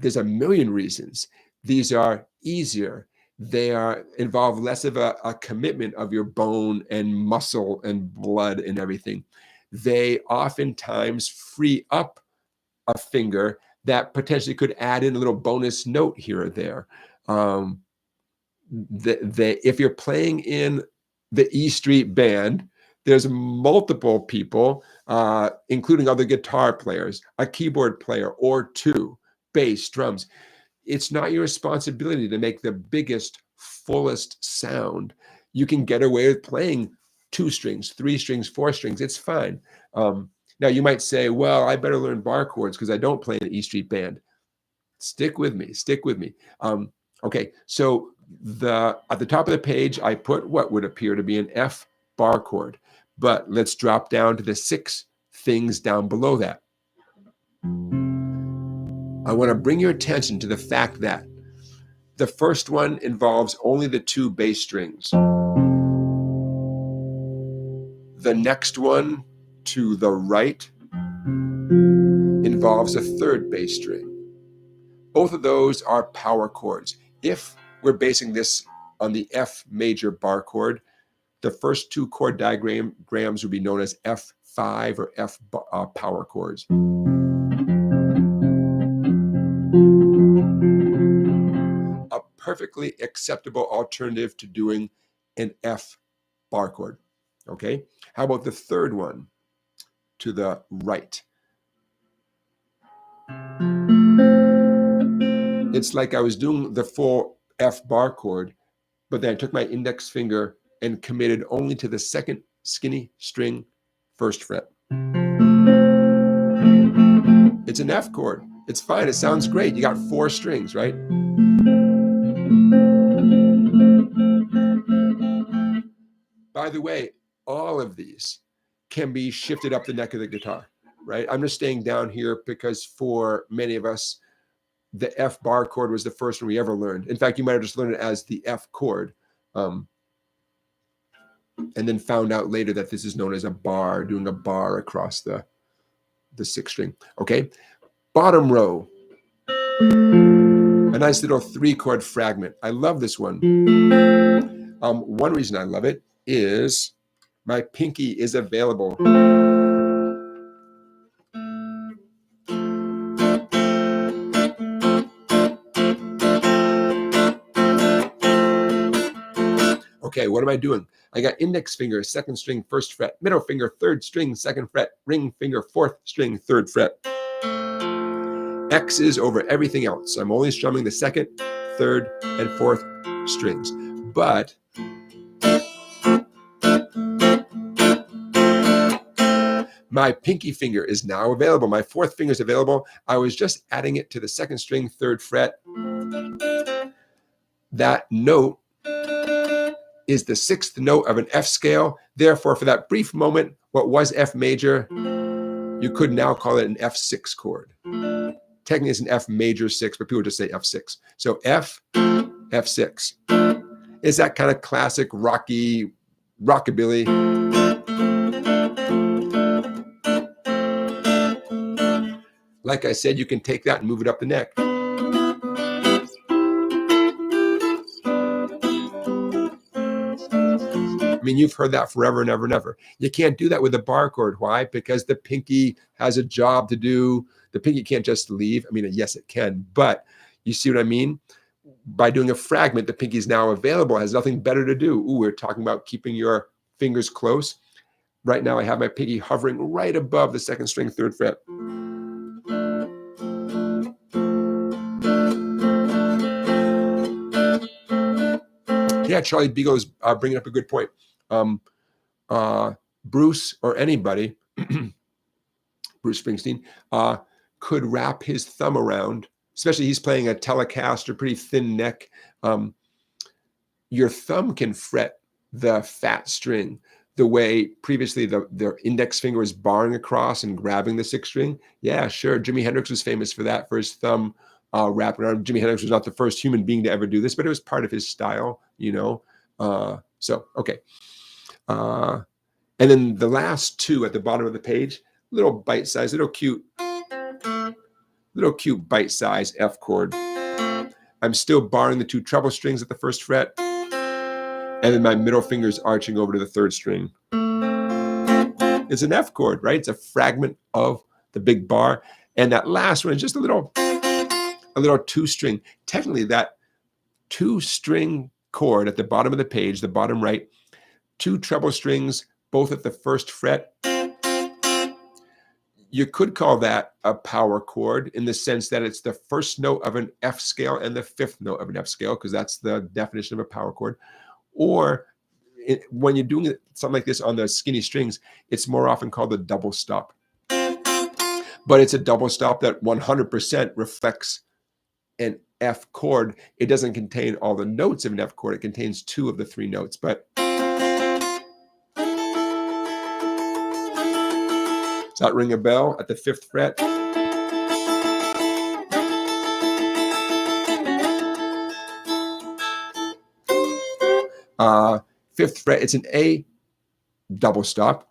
there's a million reasons. These are easier. They involve less of a commitment of your bone and muscle and blood and everything. They oftentimes free up a finger that potentially could add in a little bonus note here or there. If you're playing in the E Street Band, there's multiple people, including other guitar players, a keyboard player or two, bass, drums. It's not your responsibility to make the biggest, fullest sound. You can get away with playing 2 strings, 3 strings, 4 strings. It's fine. Now, you might say, well, I better learn bar chords because I don't play in an E Street Band. Stick with me. Stick with me. Okay, so at the top of the page, I put what would appear to be an F bar chord. But let's drop down to the 6 things down below that. I want to bring your attention to the fact that the first one involves only the 2 bass strings. The next one to the right involves a 3rd bass string. Both of those are power chords. If we're basing this on the F major bar chord, the first 2 chord diagrams would be known as F5 or F power chords. A perfectly acceptable alternative to doing an F bar chord. Okay, how about the 3rd one to the right? It's like I was doing the full F bar chord, but then I took my index finger and committed only to the 2nd skinny string, 1st fret. It's an F chord. It's fine. It sounds great. You got 4 strings, right? By the way, all of these can be shifted up the neck of the guitar, right? I'm just staying down here because for many of us, the F bar chord was the first one we ever learned. In fact, you might have just learned it as the F chord, and then found out later that this is known as a bar, doing a bar across the 6th string. Okay, bottom row, a nice little 3-chord fragment. I love this one. One reason I love it is my pinky is available. Okay, what am I doing? I got index finger, 2nd string, 1st fret, middle finger, 3rd string, 2nd fret, ring finger, 4th string, 3rd fret. X's over everything else. I'm only strumming the 2nd, third, and fourth strings. But my pinky finger is now available. My fourth finger is available. I was just adding it to the second string, third fret. That note is the sixth note of an F scale. Therefore, for that brief moment, what was F major, you could now call it an F6 chord. Technically, it's an F major 6, but people just say F6. So F, F6. Is that kind of classic rockabilly? Like I said, you can take that and move it up the neck. I mean, you've heard that forever and ever and ever. You can't do that with a bar chord. Why? Because the pinky has a job to do. The pinky can't just leave. I mean, yes, it can, but you see what I mean? By doing a fragment, the pinky is now available, has nothing better to do. Ooh, we're talking about keeping your fingers close. Right now, I have my pinky hovering right above the second string, third fret. Yeah, Charlie Beagle's bringing up a good point. Bruce or anybody, Bruce Springsteen, could wrap his thumb around, especially he's playing a Telecaster, pretty thin neck. Your thumb can fret the fat string the way previously the index finger was barring across and grabbing the sixth string. Yeah, sure. Jimi Hendrix was famous for that, for his thumb wrapping around. Jimi Hendrix was not the first human being to ever do this, but it was part of his style, you know. So, okay. And then the last two at the bottom of the page, little bite-sized, little cute bite-sized F chord. I'm still barring the two treble strings at the first fret, and then my middle finger is arching over to the third string. It's an F chord, right? It's a fragment of the big bar. And that last one is just a little two string. Technically, that two string chord at the bottom of the page, the bottom right, two treble strings, both at the first fret. You could call that a power chord in the sense that it's the first note of an F scale and the fifth note of an F scale, because that's the definition of a power chord. Or when you're doing something like this on the skinny strings, it's more often called a double stop. But it's a double stop that 100% reflects an F chord. It doesn't contain all the notes of an F chord. It contains two of the three notes. But does that ring a bell at the fifth fret? Fifth fret, it's an A double stop.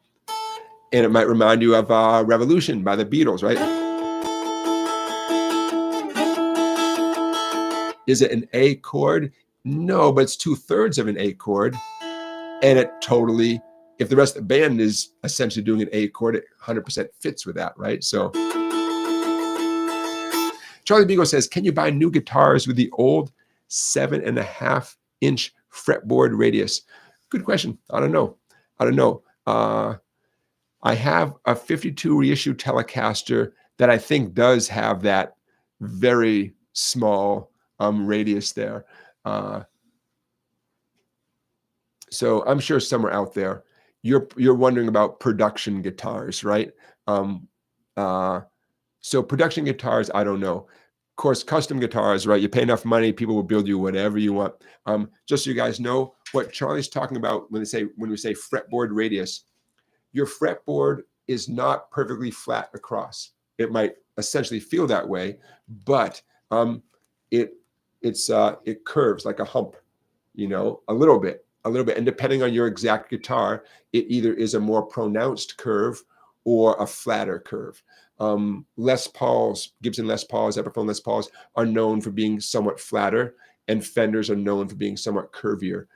And it might remind you of Revolution by the Beatles, right? Is it an A chord? No, but it's 2/3 of an A chord. And it totally, if the rest of the band is essentially doing an A chord, it 100% fits with that, right? So Charlie Beagle says, can you buy new guitars with the old 7.5-inch fretboard radius? Good question. I don't know. I have a 52 reissue Telecaster that I think does have that very small radius there. So I'm sure somewhere out there, you're wondering about production guitars, right? So production guitars, I don't know. Of course, custom guitars, right? You pay enough money, people will build you whatever you want. Just so you guys know what Charlie's talking about when we say fretboard radius. Your fretboard is not perfectly flat across. It might essentially feel that way, but it curves like a hump, you know, a little bit. And depending on your exact guitar, it either is a more pronounced curve or a flatter curve. Les Pauls, Gibson Les Pauls, Epiphone Les Pauls are known for being somewhat flatter, and Fenders are known for being somewhat curvier.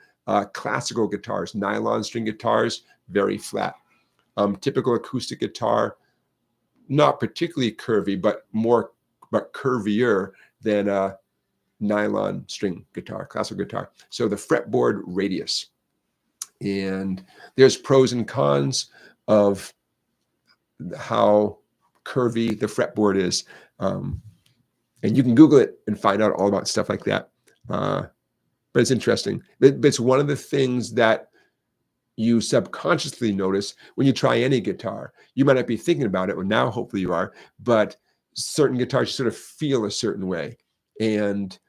Classical guitars, nylon string guitars, very flat. Typical acoustic guitar, not particularly curvy, but curvier than a nylon string guitar, classical guitar. So the fretboard radius. And there's pros and cons of how curvy the fretboard is. And you can Google it and find out all about stuff like that. But it's interesting. But it's one of the things that you subconsciously notice when you try any guitar. You might not be thinking about it, well, now hopefully you are, but certain guitars sort of feel a certain way, and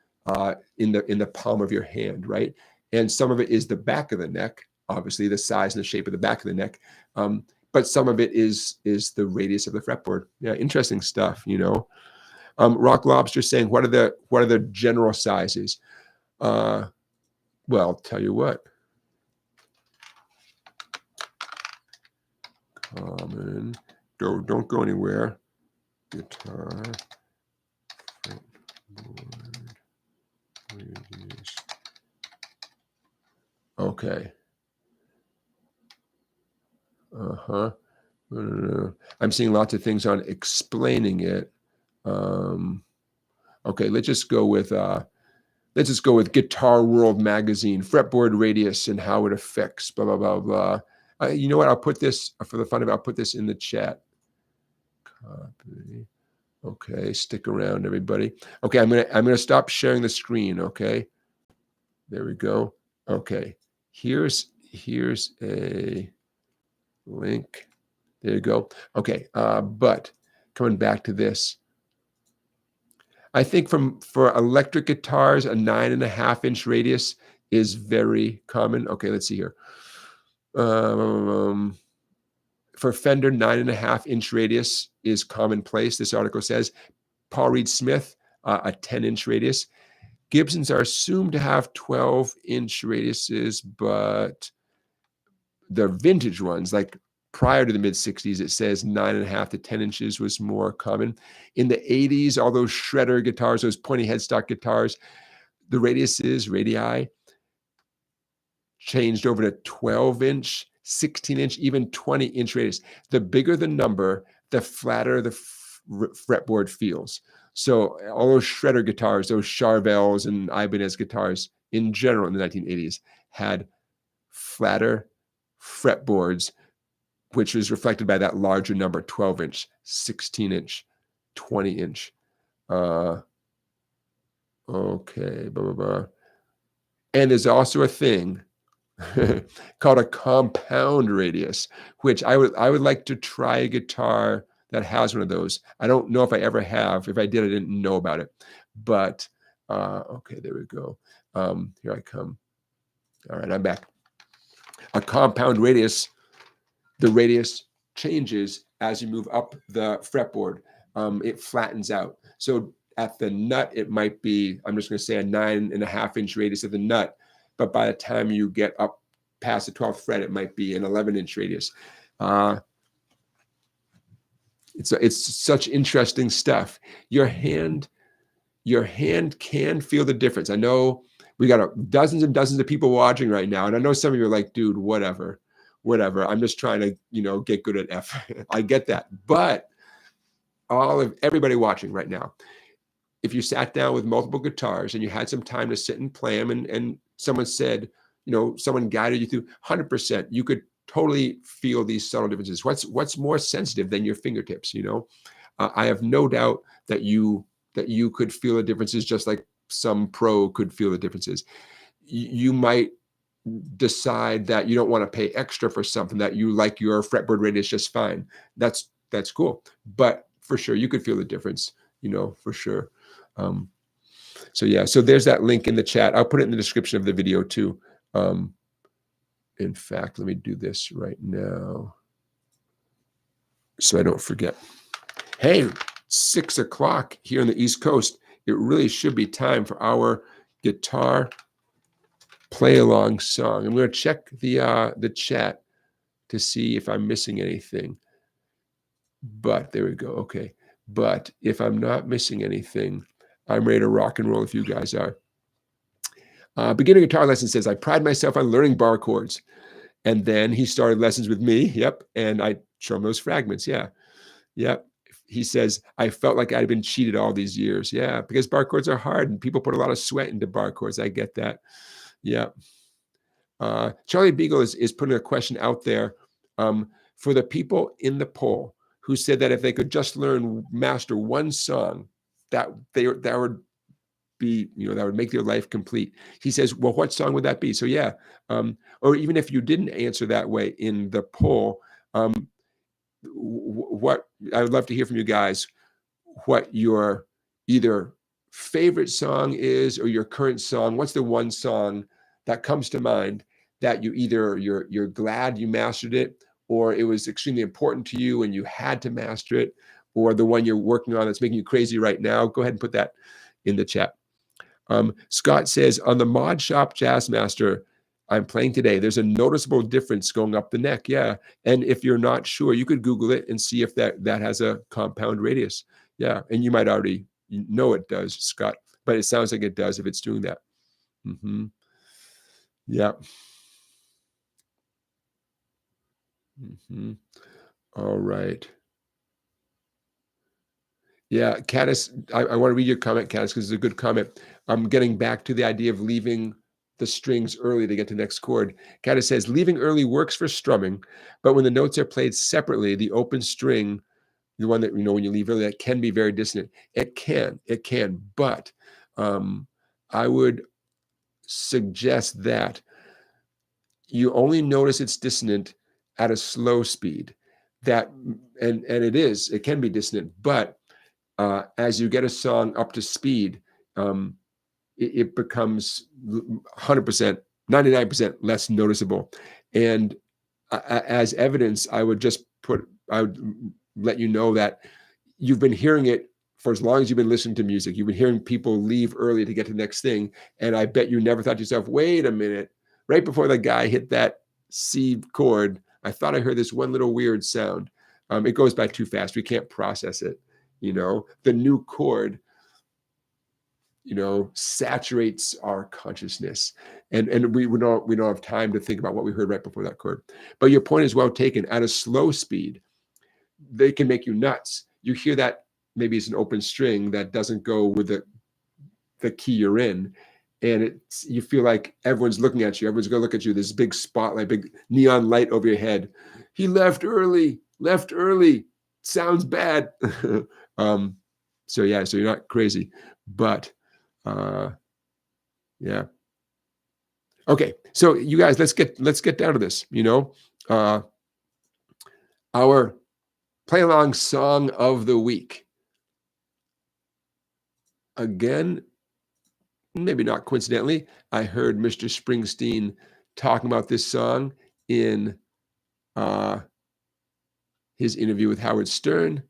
in the palm of your hand, right? And some of it is the back of the neck, obviously the size and the shape of the back of the neck, but some of it is the radius of the fretboard. Yeah, interesting stuff, you know. Rock Lobster saying, what are the general sizes? Well, I'll tell you what. Common, don't go anywhere. Guitar, fretboard, radius. Okay. I'm seeing lots of things on explaining it. Okay, let's just go with Guitar World magazine, fretboard radius and how it affects blah blah blah blah. You know what? I'll put this for the fun of it. I'll put this in the chat. Copy. Okay, stick around, everybody. Okay, I'm gonna stop sharing the screen. Okay, there we go. Okay, here's a link. There you go. Okay, but coming back to this, I think for electric guitars, a 9.5-inch radius is very common. Okay, let's see here. For Fender, 9.5-inch radius is commonplace. This article says. Paul Reed Smith, a 10-inch radius. Gibsons are assumed to have 12-inch radiuses, but the vintage ones, like prior to the mid-60s, it says 9.5 to 10 inches was more common. In the 80s, all those shredder guitars, those pointy headstock guitars, the radii changed over to 12-inch, 16-inch, even 20-inch radius. The bigger the number, the flatter the fretboard feels. So all those shredder guitars, those Charvels and Ibanez guitars in general in the 1980s had flatter fretboards, which was reflected by that larger number, 12-inch, 16-inch, 20-inch. Okay, blah, blah, blah. And there's also a thing called a compound radius, which I would like to try a guitar that has one of those. I don't know if I ever have. If I did, I didn't know about it. But okay, there we go. Here I come. All right, I'm back. A compound radius, the radius changes as you move up the fretboard. It flattens out. So at the nut, it might be, I'm just going to say a 9.5-inch radius at the nut. But by the time you get up past the 12th fret, it might be an 11-inch radius. It's such interesting stuff. Your hand can feel the difference. I know we got dozens and dozens of people watching right now, and I know some of you are like, dude, whatever. I'm just trying to, get good at F. I get that, but everybody watching right now, if you sat down with multiple guitars and you had some time to sit and play them, and someone said, someone guided you through, 100%, you could totally feel these subtle differences. What's more sensitive than your fingertips? I have no doubt that you could feel the differences, just like some pro could feel the differences. You might decide that you don't want to pay extra for something, that you like your fretboard radius just fine. That's cool, but for sure you could feel the difference, for sure. So yeah, so there's that link in the chat. I'll put it in the description of the video too. In fact, let me do this right now so I don't forget. Hey, 6 o'clock here on the East Coast. It really should be time for our guitar play along song. I'm going to check the chat to see if I'm missing anything. But there we go. Okay. But if I'm not missing anything, I'm ready to rock and roll if you guys are. Beginner Guitar Lesson says, I pride myself on learning bar chords. And then he started lessons with me. Yep. And I show him those fragments. Yeah. Yep. He says, I felt like I'd been cheated all these years. Yeah. Because bar chords are hard and people put a lot of sweat into bar chords. I get that. Yeah. Charlie Beagle is putting a question out there for the people in the poll who said that if they could just master one song, that would be, that would make their life complete. He says, well, what song would that be? So yeah, or even if you didn't answer that way in the poll, what I would love to hear from you guys, what your either favorite song is or your current song. What's the one song that comes to mind that you're glad you mastered it, or it was extremely important to you and you had to master it, or the one you're working on that's making you crazy right now? Go ahead and put that in the chat. Scott says, on the Mod Shop Jazzmaster I'm playing today, there's a noticeable difference going up the neck. Yeah. And if you're not sure, you could Google it and see if that has a compound radius. Yeah. And you might already know it does, Scott, but it sounds like it does if it's doing that. Yeah. All right. Yeah, Caddis, I want to read your comment, Caddis, because it's a good comment. I'm getting back to the idea of leaving the strings early to get to the next chord. Caddis says, leaving early works for strumming, but when the notes are played separately, the open string, the one that, when you leave early, that can be very dissonant. It can, but I would suggest that you only notice it's dissonant at a slow speed. And it can be dissonant, but as you get a song up to speed, it becomes 100%, 99% less noticeable. And as evidence, I would let you know that you've been hearing it for as long as you've been listening to music. You've been hearing people leave early to get to the next thing. And I bet you never thought to yourself, wait a minute, right before the guy hit that C chord, I thought I heard this one little weird sound. It goes by too fast. We can't process it. The new chord, saturates our consciousness, and we don't have time to think about what we heard right before that chord. But your point is well taken. At a slow speed, they can make you nuts. You hear that maybe it's an open string that doesn't go with the key you're in, and you feel like everyone's looking at you. Everyone's gonna look at you. This big spotlight, big neon light over your head. He left early. Sounds bad. So you're not crazy, but yeah. Okay, so you guys, let's get down to this. Our play along song of the week. Again, maybe not coincidentally, I heard Mr. Springsteen talking about this song in his interview with Howard Stern.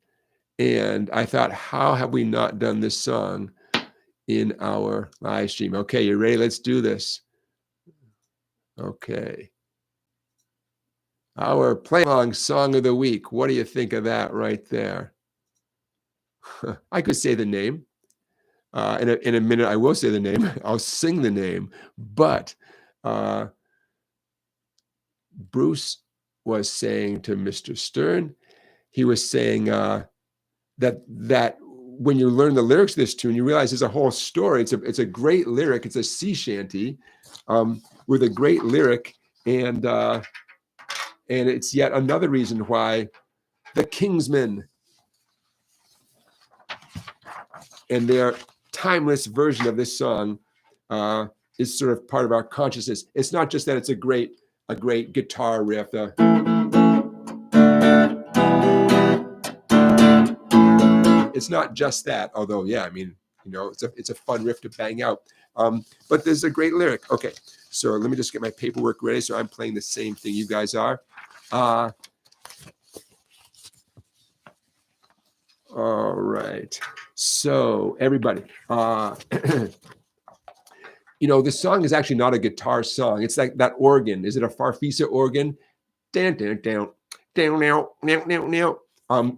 And I thought, how have we not done this song in our live stream? Okay, you ready? Let's do this. Okay. Our play along song of the week. What do you think of that right there? I could say the name. In a minute, I will say the name. I'll sing the name. But Bruce was saying to Mr. Stern, he was saying that when you learn the lyrics of this tune, you realize there's a whole story. It's a great lyric. It's a sea shanty with a great lyric, and it's yet another reason why the Kingsmen and their timeless version of this song is sort of part of our consciousness. It's not just that it's a great guitar riff. It's not just that, although yeah, I mean, it's a fun riff to bang out. But there's a great lyric. Okay, so let me just get my paperwork ready. So I'm playing the same thing you guys are. All right. So everybody, this song is actually not a guitar song. It's like that organ. Is it a Farfisa organ? Down, down, down, down, now, now, now, now.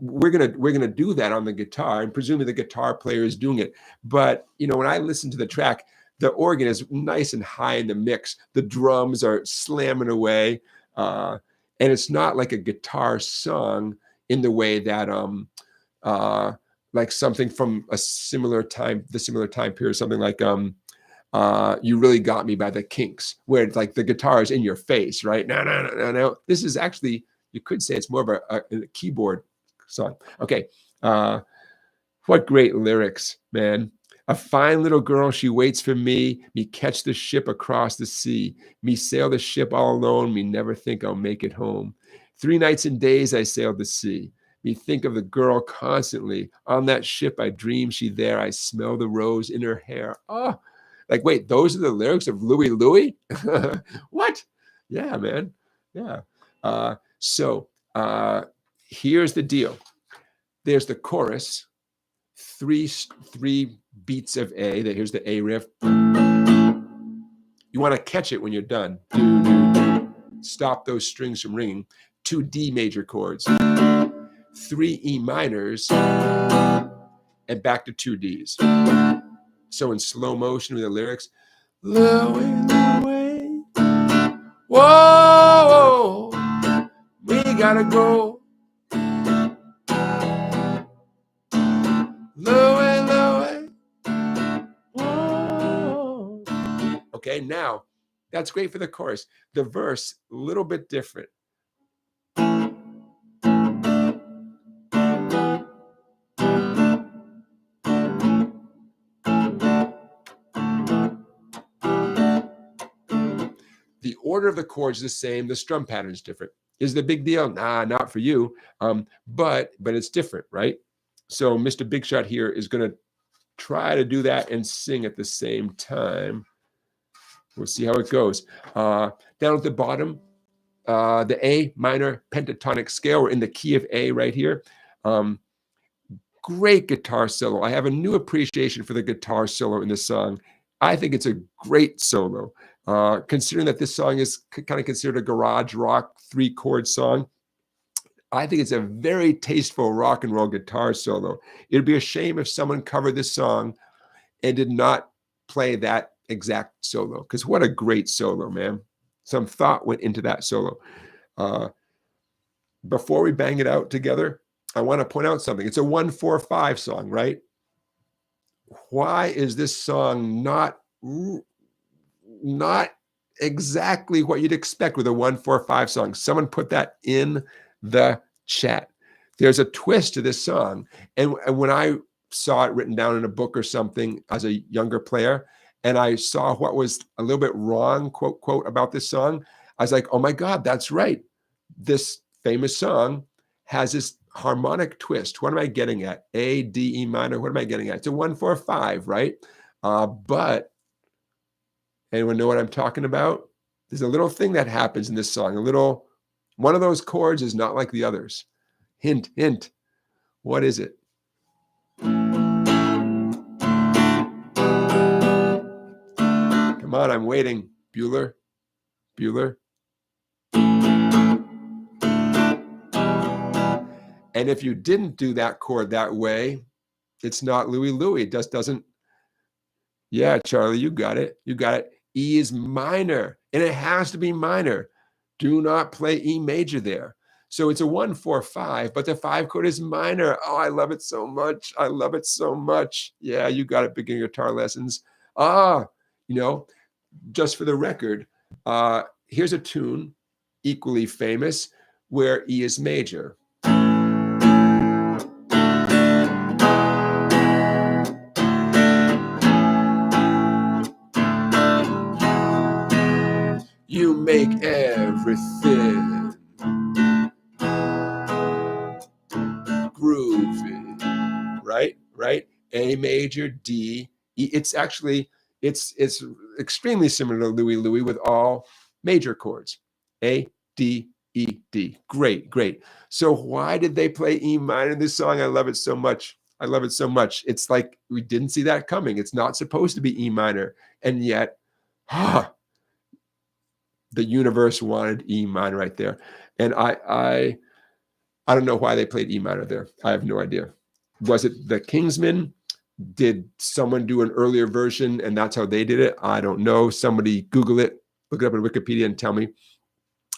We're gonna do that on the guitar, and presumably the guitar player is doing it. But when I listen to the track, the organ is nice and high in the mix. The drums are slamming away, and it's not like a guitar song in the way that like something from the similar time period, something like You Really Got Me by the Kinks, where it's like the guitar is in your face, right? No. This is actually, you could say it's more of a keyboard song. Okay. What great lyrics, man. A fine little girl, she waits for me. Me catch the ship across the sea. Me sail the ship all alone. Me never think I'll make it home. 3 nights and days I sailed the sea. Me think of the girl constantly. On that ship I dream she there. I smell the rose in her hair. Oh, like, wait, those are the lyrics of Louie Louie? What? Yeah, man. Yeah. So here's the deal. There's the chorus, three beats of A. Here's the A riff. You want to catch it when you're done. Stop those strings from ringing. 2 D major chords, 3 E minors, and back to 2 Ds. So in slow motion with the lyrics, Louie, Louie, whoa, we gotta go. Louie, Louie, whoa. Okay, now that's great for the chorus. The verse, a little bit different. The order of the chords is the same. The strum pattern is different. Is it a big deal? Nah, not for you. But it's different, right? So Mr. Big Shot here is going to try to do that and sing at the same time. We'll see how it goes. Down at the bottom, the A minor pentatonic scale. We're in the key of A right here. Great guitar solo. I have a new appreciation for the guitar solo in this song. I think it's a great solo. Considering that this song is kind of considered a garage rock 3-chord song, I think it's a very tasteful rock and roll guitar solo. It'd be a shame if someone covered this song and did not play that exact solo, because what a great solo, man. Some thought went into that solo. Before we bang it out together, I want to point out something. It's a 1-4-5 song, right? Why is this song not exactly what you'd expect with a 1-4-5 song? Someone put that in the chat. There's a twist to this song. And when I saw it written down in a book or something as a younger player, and I saw what was a little bit wrong, quote, quote, about this song, I was like, oh my God, that's right. This famous song has this harmonic twist. What am I getting at? A, D, E minor. What am I getting at? It's a 1-4-5, right? But anyone know what I'm talking about? There's a little thing that happens in this song. One of those chords is not like the others. Hint, hint. What is it? Come on, I'm waiting. Bueller. And if you didn't do that chord that way, it's not Louie Louie. It just doesn't. Yeah, Charlie, you got it. E is minor, and it has to be minor. Do not play E major there. So it's a 1-4-5, but the 5 chord is minor. Oh, I love it so much. Yeah, you got it, beginner guitar lessons. Just for the record, here's a tune, equally famous, where E is major. You make everything groovy, right? A major, D, E. It's extremely similar to Louie Louie with all major chords. A, D, E, D. Great. So why did they play E minor in this song? I love it so much. It's like we didn't see that coming. It's not supposed to be E minor. And yet, the universe wanted E minor right there. And I don't know why they played E minor there. I have no idea. Was it the Kingsmen? Did someone do an earlier version and that's how they did it? I don't know. Somebody Google it, look it up in Wikipedia and tell me.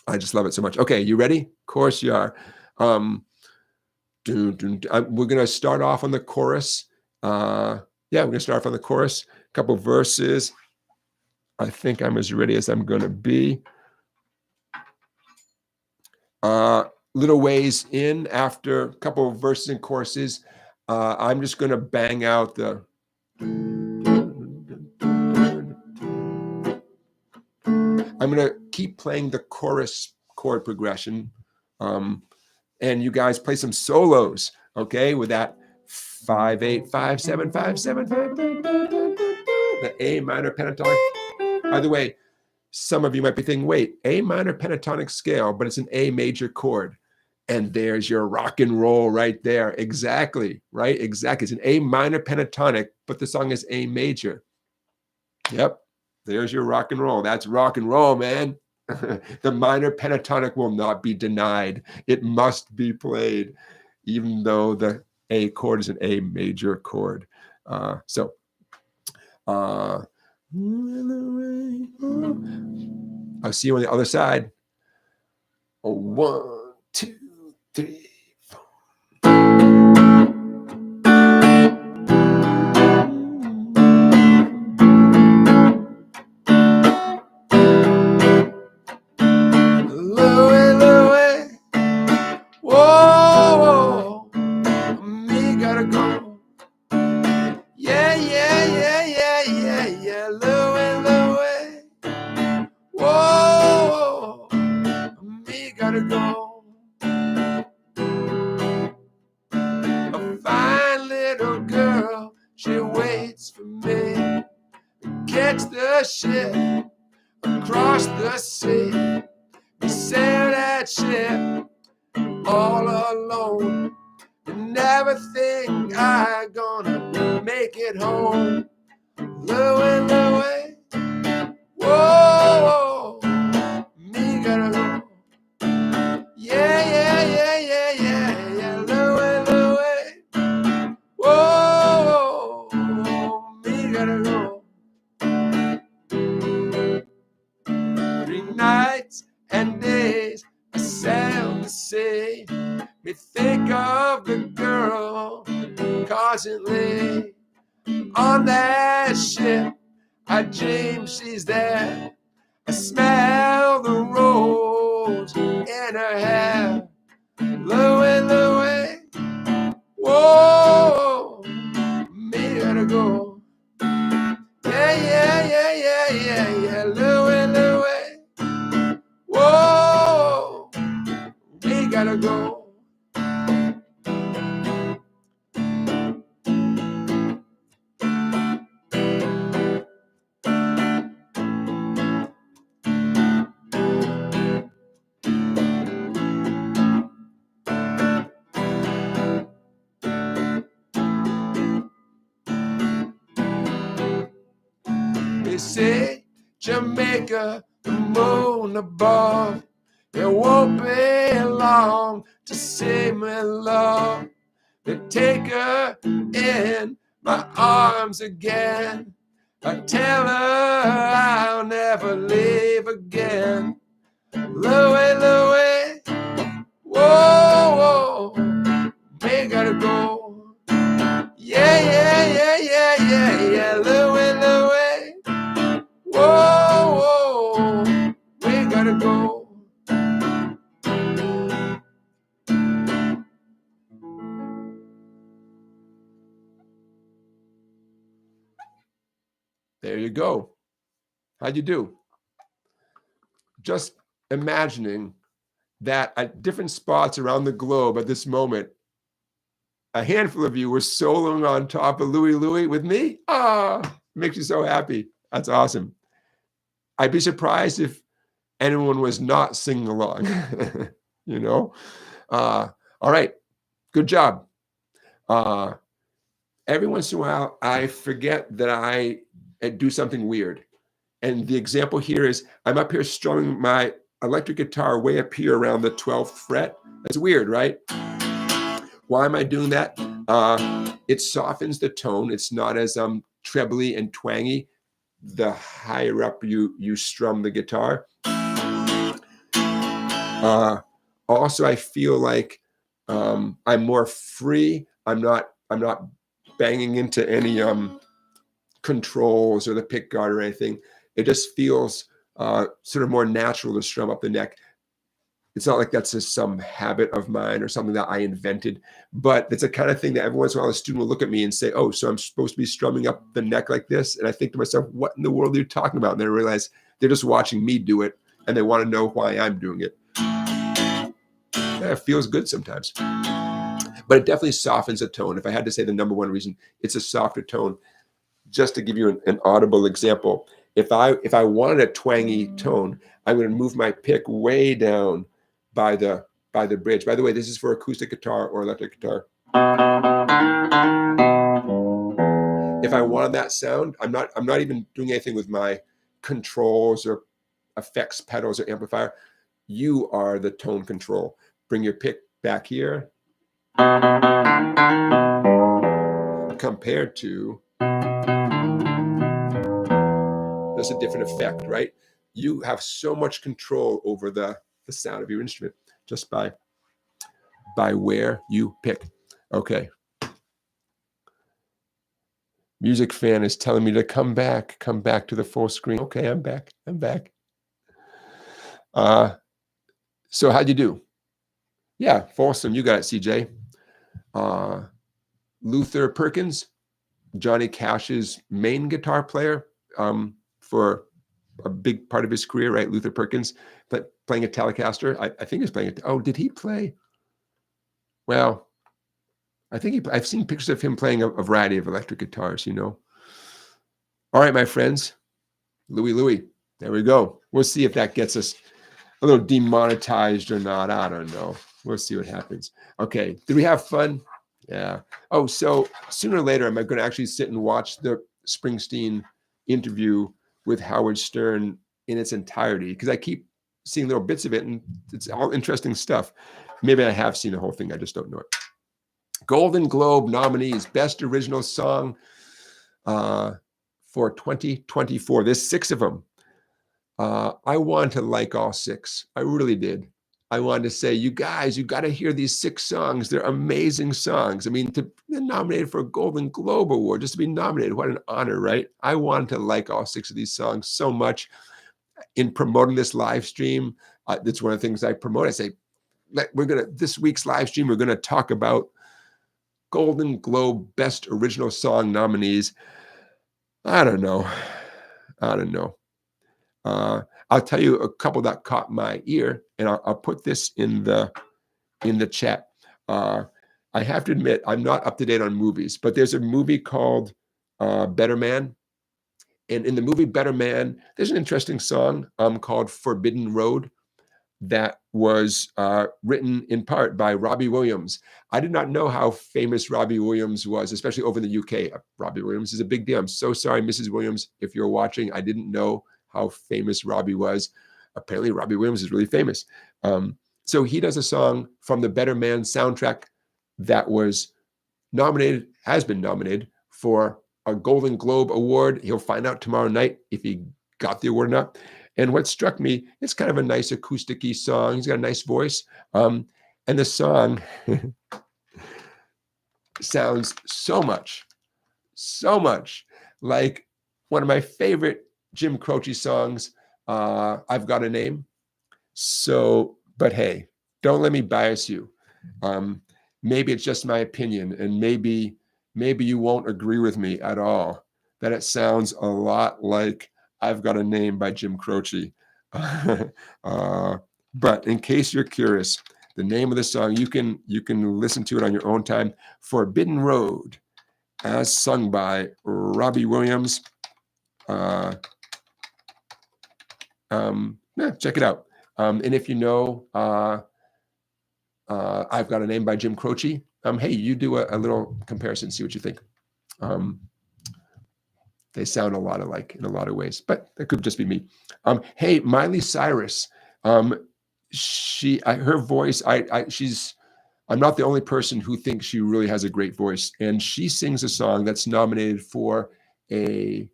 I just love it so much. Okay, you ready? Of course you are. We're going to start off on the chorus. We're going to start off on the chorus. A couple verses. I think I'm as ready as I'm going to be. Little ways in, after a couple of verses and choruses, I'm just going to bang out the I'm going to keep playing the chorus chord progression. And you guys play some solos, okay, with that 5, 8, 5, 7, 5, 7, 5, the A minor pentatonic. By the way, some of you might be thinking, wait, A minor pentatonic scale, but it's an A major chord. And there's your rock and roll right there. Exactly, right? Exactly. It's an A minor pentatonic, but the song is A major. Yep, there's your rock and roll. That's rock and roll, man. The minor pentatonic will not be denied. It must be played, even though the A chord is an A major chord. I'll see you on the other side. 1, 2, 3, 4. Louie, Louie, whoa, me gotta go. Yeah, yeah, yeah, yeah, yeah, yeah, Louie, Louie, whoa, me gotta go. A fine little girl, she waits for me. Catch the ship across the sea. We sail that ship all alone. And never think I'm gonna make it home. Louie, Louie, whoa, me gotta go. Yeah, yeah, yeah, yeah, yeah, yeah, Louie, Louie, whoa, me gotta go. 3 nights and days I sailed the sea. Me think of the girl constantly on that ship. I dream she's there. I smell the rose in her hair. Louie, Louie, whoa, me gotta go. Yeah, yeah, yeah, yeah, yeah, yeah, Louie, Louie, whoa, we gotta go. They say Jamaica, the moon above. It won't be long to see me love. They take her in my arms again. I tell her I'll never leave again. Louie, Louie, whoa, whoa, we gotta go. Yeah, yeah, yeah, yeah, yeah, yeah, Louie, Louie, whoa, whoa, we gotta go. There you go. How'd you do? Just imagining that at different spots around the globe at this moment, a handful of you were soloing on top of Louie, Louie with me. Makes you so happy. That's awesome. I'd be surprised if anyone was not singing along, you know? All right, good job. Every once in a while, I forget that I do something weird. And the example here is I'm up here strumming my electric guitar way up here around the 12th fret. That's weird, right? Why am I doing that? It softens the tone. It's not as trebly and twangy the higher up you strum the guitar. Also, I feel like I'm more free. I'm not banging into any controls or the pick guard or anything. It just feels sort of more natural to strum up the neck. It's not like that's just some habit of mine or something that I invented, but it's a kind of thing that every once in a while a student will look at me and say, oh, so I'm supposed to be strumming up the neck like this? And I think to myself, what in the world are you talking about? And then I realize they're just watching me do it and they want to know why I'm doing it. Yeah, it feels good sometimes. But it definitely softens a tone. If I had to say the number one reason, it's a softer tone. Just to give you an audible example, if I wanted a twangy tone, I'm going to move my pick way down by the bridge. By the way, this is for acoustic guitar or electric guitar. If I wanted that sound, I'm not even doing anything with my controls or effects pedals or amplifier. You are the tone control. Bring your pick back here compared to there's a different effect, right? You have so much control over the sound of your instrument just by where you pick. Okay. Music fan is telling me to come back to the full screen. Okay, I'm back. So how'd you do? Yeah, Folsom, you got it, CJ. Luther Perkins, Johnny Cash's main guitar player for a big part of his career, right? Luther Perkins, but playing a Telecaster. I think he's playing it. Oh, did he play? Well, I think I've seen pictures of him playing a variety of electric guitars, you know. All right, my friends, Louis, there we go. We'll see if that gets us a little demonetized or not. I don't know. We'll see what happens. Okay, did we have fun? Yeah. Oh, so sooner or later, am I going to actually sit and watch the Springsteen interview with Howard Stern in its entirety? Because I keep seeing little bits of it, and it's all interesting stuff. Maybe I have seen the whole thing. I just don't know it. Golden Globe nominees, Best Original Song for 2024. There's 6 of them. I wanted to like all 6. I really did. I wanted to say, you guys, you got to hear these 6 songs. They're amazing songs. I mean, to be nominated for a Golden Globe Award, just to be nominated, what an honor, right? I wanted to like all 6 of these songs so much. In promoting this live stream, that's one of the things I promote. I say, this week's live stream, we're going to talk about Golden Globe Best Original Song nominees. I don't know. I'll tell you a couple that caught my ear, and I'll put this in the chat. I have to admit, I'm not up to date on movies, but there's a movie called Better Man. And in the movie Better Man, there's an interesting song called Forbidden Road that was written in part by Robbie Williams. I did not know how famous Robbie Williams was, especially over in the UK. Robbie Williams is a big deal. I'm so sorry, Mrs. Williams, if you're watching. I didn't know how famous Robbie was. Apparently, Robbie Williams is really famous. So he does a song from the Better Man soundtrack that was has been nominated for a Golden Globe Award. He'll find out tomorrow night if he got the award or not. And what struck me, it's kind of a nice acoustic-y song. He's got a nice voice. And the song sounds so much like one of my favorite Jim Croce songs, I've Got a Name. So, but hey, don't let me bias you. Maybe it's just my opinion, and maybe you won't agree with me at all, that it sounds a lot like I've Got a Name by Jim Croce. But in case you're curious, the name of the song, you can listen to it on your own time. Forbidden Road, as sung by Robbie Williams. Check it out. And if you know I've Got a Name by Jim Croce, hey, you do a little comparison, see what you think. They sound a lot alike in a lot of ways, but that could just be me. Hey, Miley Cyrus, her voice, I'm not the only person who thinks she really has a great voice, and she sings a song that's nominated for a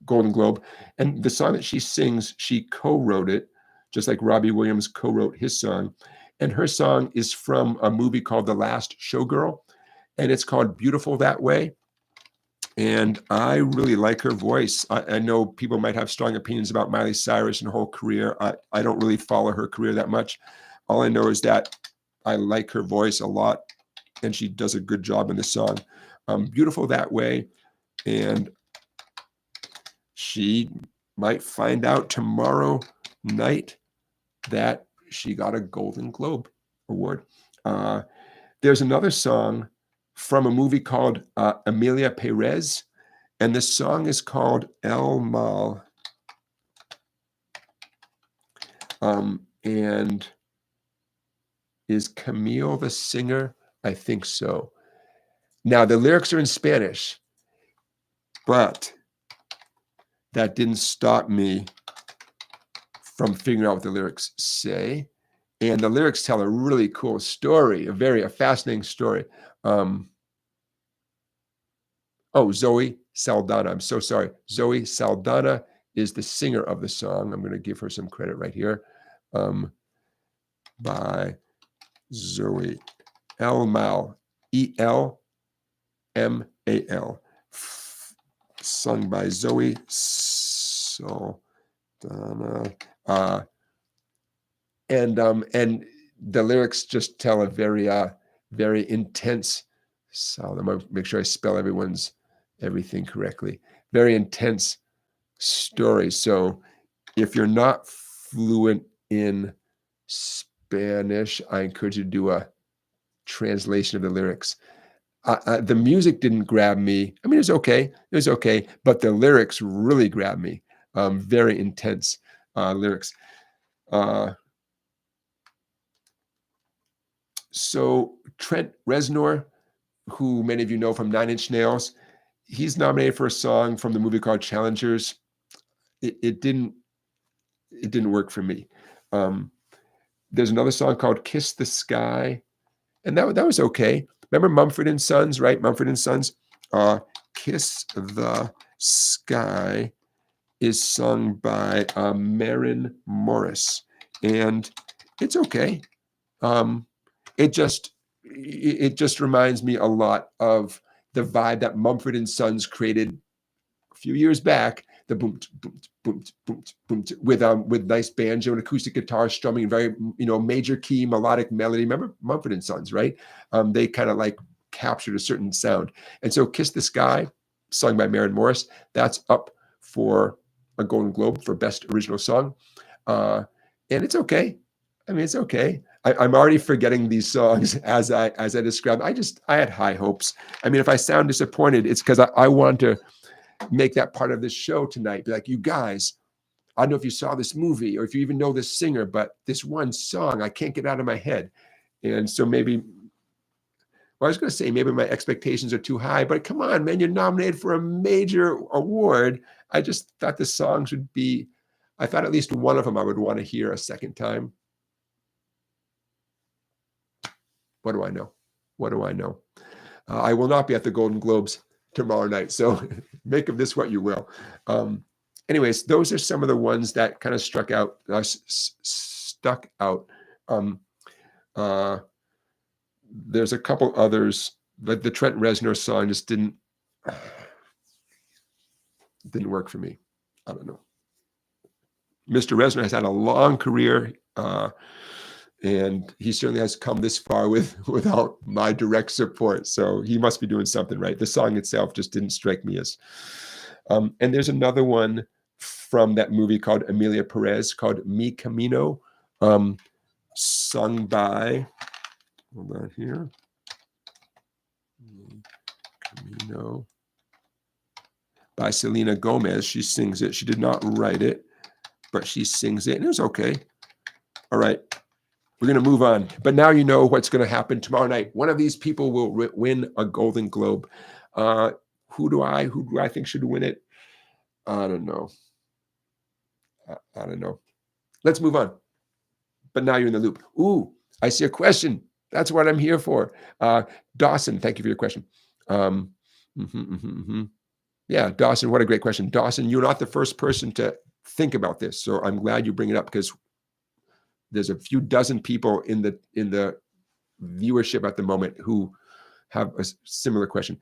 Golden Globe, and the song that she sings, she co-wrote it, just like Robbie Williams co-wrote his song, and her song is from a movie called The Last Showgirl, and it's called Beautiful That Way. And I really like her voice. I know people might have strong opinions about Miley Cyrus and her whole career. I don't really follow her career that much. All I know is that I like her voice a lot, and she does a good job in the song. Beautiful That Way, and she might find out tomorrow night that she got a Golden Globe Award. There's another song from a movie called Emilia Perez, and the song is called El Mal. And is Camille the singer? I think so. Now, the lyrics are in Spanish, but that didn't stop me from figuring out what the lyrics say. And the lyrics tell a really cool story, a fascinating story. Zoe Saldana. I'm so sorry. Zoe Saldana is the singer of the song. I'm going to give her some credit right here. By Zoe Elmal, E-L-M-A-L, sung by Zoe Saldana. And the lyrics just tell a very intense. So I'm gonna make sure I spell everything correctly. Very intense story. So if you're not fluent in Spanish, I encourage you to do a translation of the lyrics. The music didn't grab me. I mean, it was okay. But the lyrics really grabbed me. Very intense lyrics. So Trent Reznor, who many of you know from Nine Inch Nails, he's nominated for a song from the movie called Challengers. It didn't work for me. There's another song called Kiss the Sky, and that was okay. Remember Mumford & Sons, right? Mumford & Sons. Kiss the Sky is sung by Maren Morris, and it's okay. It just reminds me a lot of the vibe that Mumford & Sons created a few years back. The boom, boom, boom, boom, boom, with nice banjo and acoustic guitar strumming, very major key melodic melody. Remember Mumford & Sons, right? They kind of like captured a certain sound. And so "Kiss the Sky," sung by Maren Morris, that's up for a Golden Globe for Best Original Song, and it's okay. I mean, it's okay. I'm already forgetting these songs as I described. I had high hopes. I mean, if I sound disappointed, it's because I want to make that part of this show tonight. Be like, you guys, I don't know if you saw this movie or if you even know this singer, but this one song I can't get out of my head. And so maybe I was going to say maybe my expectations are too high, but come on, man, you're nominated for a major award. I just thought the songs would be, I thought at least one of them I would want to hear a second time. What do I know? I will not be at the Golden Globes tomorrow night, so make of this what you will. Anyways, those are some of the ones that kind of stuck out. There's a couple others, like the Trent Reznor song just didn't work for me. I don't know. Mr. Reznor has had a long career, and he certainly has come this far without my direct support. So he must be doing something right. The song itself just didn't strike me as. And there's another one from that movie called Emilia Perez called Mi Camino, sung by, hold on here, Mi Camino, by Selena Gomez. She sings it. She did not write it, but she sings it, and it was okay. All right. We're going to move on. But now you know what's going to happen tomorrow night. One of these people will win a Golden Globe. Who do I think should win it? I don't know. I don't know. Let's move on. But now you're in the loop. Ooh, I see a question. That's what I'm here for. Dawson, thank you for your question. Yeah, Dawson, what a great question. Dawson, you're not the first person to think about this. So I'm glad you bring it up, because there's a few dozen people in the viewership at the moment who have a similar question.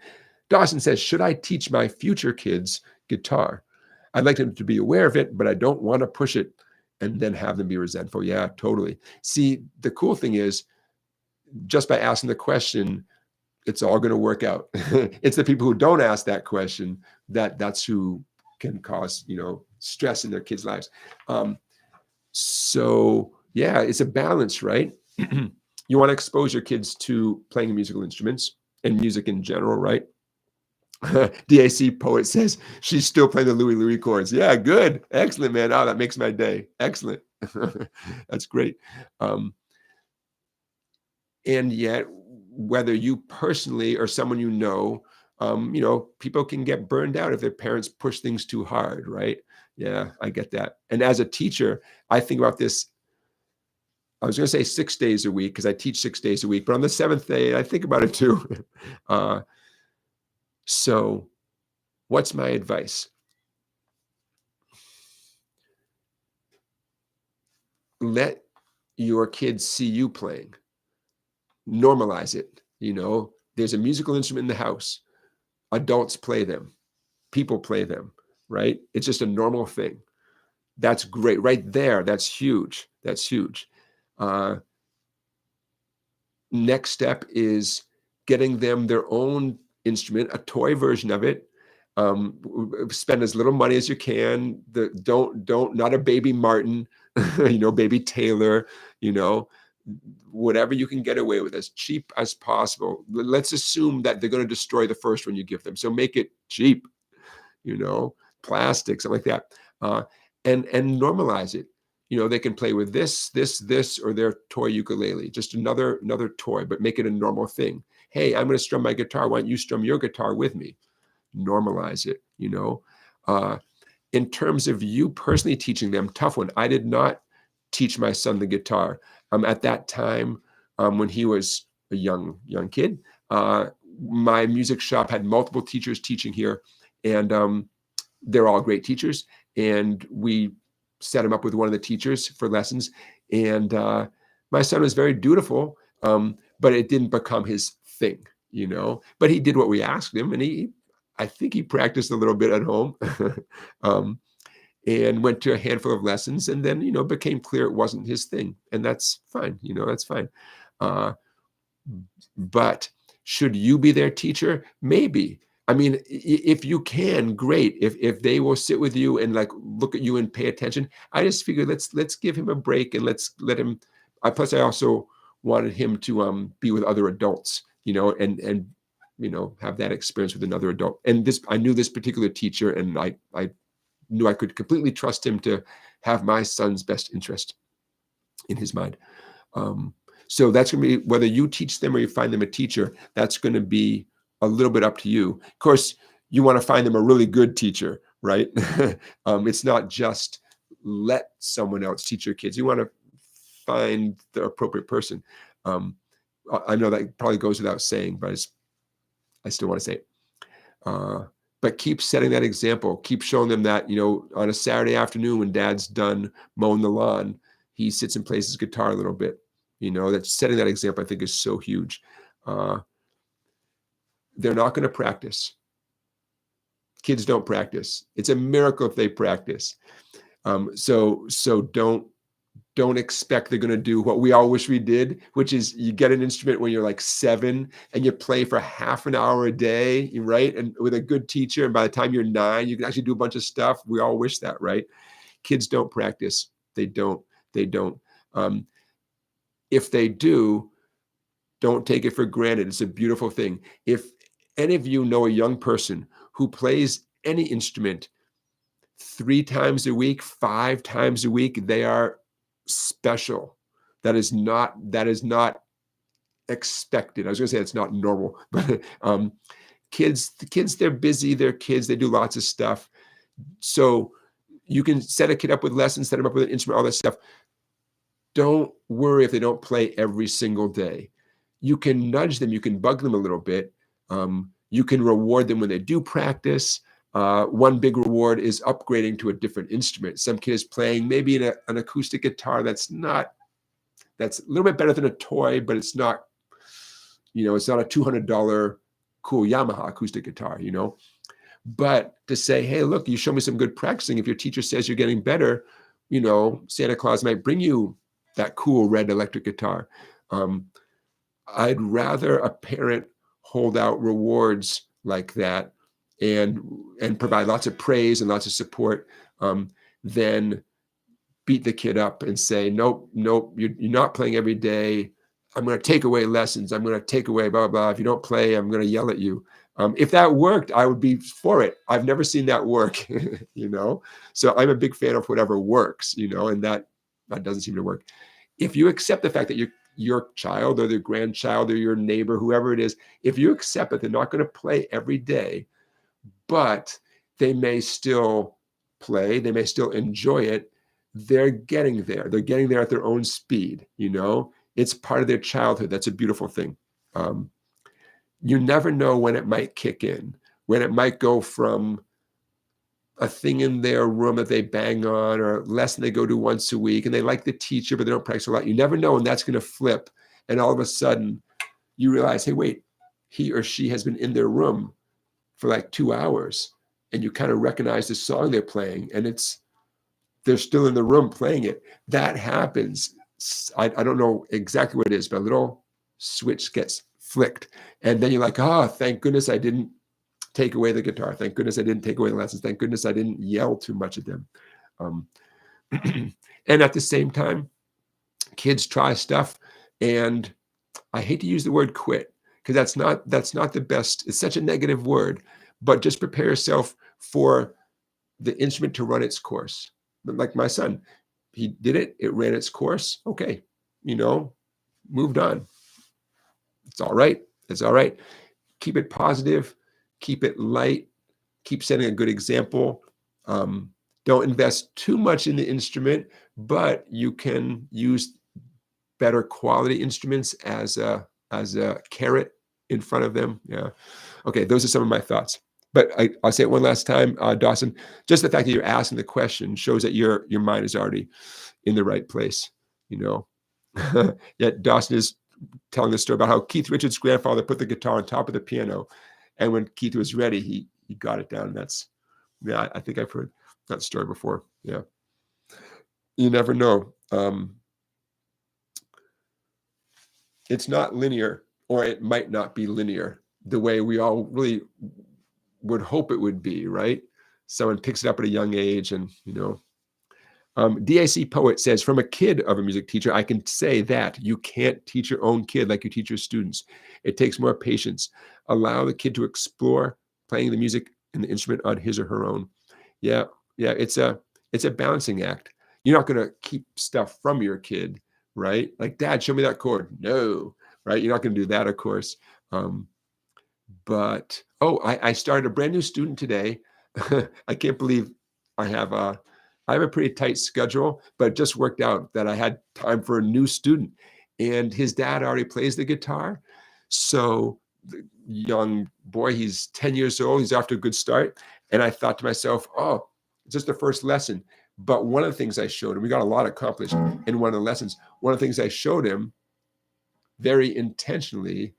Dawson says, should I teach my future kids guitar? I'd like them to be aware of it, but I don't want to push it. and then have them be resentful. Yeah, totally. See, the cool thing is, just by asking the question, it's all going to work out. It's the people who don't ask that question that's who can cause, stress in their kids' lives. So yeah, it's a balance, right? You want to expose your kids to playing musical instruments and music in general, right? DAC Poet says she's still playing the Louis chords. Yeah, good. Excellent, man. Oh, that makes my day. Excellent. That's great. And yet, whether you personally or someone people can get burned out if their parents push things too hard, right? Yeah, I get that. And as a teacher, I think about this. I was going to say 6 days a week because I teach 6 days a week, but on the 7th day, I think about it too. So what's my advice? Let your kids see you playing. Normalize it. There's a musical instrument in the house. Adults play them. People play them, right? It's just a normal thing. That's great. Right there, that's huge. That's huge. Next step is getting them their own instrument, a toy version of it. Spend as little money as you can. Not a baby Martin, baby Taylor, whatever you can get away with, as cheap as possible. Let's assume that they're going to destroy the first one you give them. So make it cheap, plastic, something like that. And normalize it. They can play with this, or their toy ukulele, just another toy, but make it a normal thing. Hey, I'm going to strum my guitar. Why don't you strum your guitar with me? Normalize it, in terms of you personally teaching them, tough one. I did not teach my son the guitar. At that time, when he was a young kid, my music shop had multiple teachers teaching here, and they're all great teachers. And we set him up with one of the teachers for lessons. And my son was very dutiful, but it didn't become his thing, But he did what we asked him, and I think he practiced a little bit at home, and went to a handful of lessons, and then became clear it wasn't his thing, and that's fine. That's fine. But should you be their teacher? Maybe. I mean, if you can, great. If they will sit with you and look at you and pay attention, I just figured let's give him a break and let's let him. Plus, I also wanted him to be with other adults, and have that experience with another adult. And I knew this particular teacher, and I knew I could completely trust him to have my son's best interest in his mind. So that's going to be, whether you teach them or you find them a teacher, that's going to be a little bit up to you. Of course, you want to find them a really good teacher, right? It's not just let someone else teach your kids. You want to find the appropriate person. I know that probably goes without saying, but I still want to say it. But keep setting that example. Keep showing them that, on a Saturday afternoon when dad's done mowing the lawn, he sits and plays his guitar a little bit. That's setting that example, I think, is so huge. They're not going to practice. Kids don't practice. It's a miracle if they practice. So don't expect they're going to do what we all wish we did, which is you get an instrument when you're 7 and you play for half an hour a day, right? And with a good teacher, and by the time you're 9, you can actually do a bunch of stuff. We all wish that, right? Kids don't practice. They don't. If they do, don't take it for granted. It's a beautiful thing. If any of you know a young person who plays any instrument 3 times a week, 5 times a week, they are special. That is not expected. I was going to say it's not normal, but the kids, they're busy. They're kids. They do lots of stuff. So you can set a kid up with lessons, set them up with an instrument, all that stuff. Don't worry if they don't play every single day. You can nudge them. You can bug them a little bit. You can reward them when they do practice. One big reward is upgrading to a different instrument. Some kid is playing maybe an acoustic guitar that's a little bit better than a toy, but it's not, it's not a $200 cool Yamaha acoustic guitar, But to say, hey, look, you show me some good practicing. If your teacher says you're getting better, you know, Santa Claus might bring you that cool red electric guitar. I'd rather a parent hold out rewards like that and provide lots of praise and lots of support than beat the kid up and say, nope, you're not playing every day. I'm going to take away lessons. I'm going to take away blah, blah, blah. If you don't play, I'm going to yell at you. If that worked, I would be for it. I've never seen that work, you know? So I'm a big fan of whatever works, you know, and that doesn't seem to work. If you accept the fact that your child or their grandchild or your neighbor, whoever it is, if you accept that they're not going to play every day, but they may still play, they may still enjoy it, they're getting there. They're getting there at their own speed, you know? It's part of their childhood. That's a beautiful thing. You never know when it might kick in, when it might go from a thing in their room that they bang on or a lesson they go to once a week and they like the teacher, but they don't practice a lot. You never know when that's going to flip. And all of a sudden you realize, hey, wait, he or she has been in their room for like 2 hours and you kind of recognize the song they're playing and they're still in the room playing it. That happens. I don't know exactly what it is, but a little switch gets flicked. And then you're like, oh, thank goodness I didn't take away the guitar. Thank goodness I didn't take away the lessons. Thank goodness I didn't yell too much at them. And at the same time, kids try stuff. And I hate to use the word quit because that's not the best. It's such a negative word, but just prepare yourself for the instrument to run its course. Like my son, he did it. It ran its course. Okay, you know, moved on. It's all right. It's all right. Keep it positive. Keep it light. Keep setting a good example. Don't invest too much in the instrument, but you can use better quality instruments as a carrot in front of them. Yeah. Okay, those are some of my thoughts. But I'll say it one last time, Dawson. Just the fact that you're asking the question shows that your mind is already in the right place. You know. Yet Dawson is telling the story about how Keith Richards' grandfather put the guitar on top of the piano, and when Keith was ready, he got it down. I think I've heard that story before. Yeah, you never know. It's not linear, or it might not be linear the way we all really would hope it would be, right? Someone picks it up at a young age and, you know. DAC Poet says, from a kid of a music teacher, I can say that you can't teach your own kid like you teach your students. It takes more patience. Allow the kid to explore playing the music and the instrument on his or her own. Yeah, it's a balancing act. You're not going to keep stuff from your kid, right? Like, Dad, show me that chord. No, right? You're not going to do that, of course. But I started a brand new student today. I can't believe I have a pretty tight schedule, but it just worked out that I had time for a new student, and his dad already plays the guitar. So the young boy, he's 10 years old. He's off to a good start. And I thought to myself, oh, it's just the first lesson. But one of the things I showed him, we got a lot accomplished in one of the lessons. One of the things I showed him very intentionally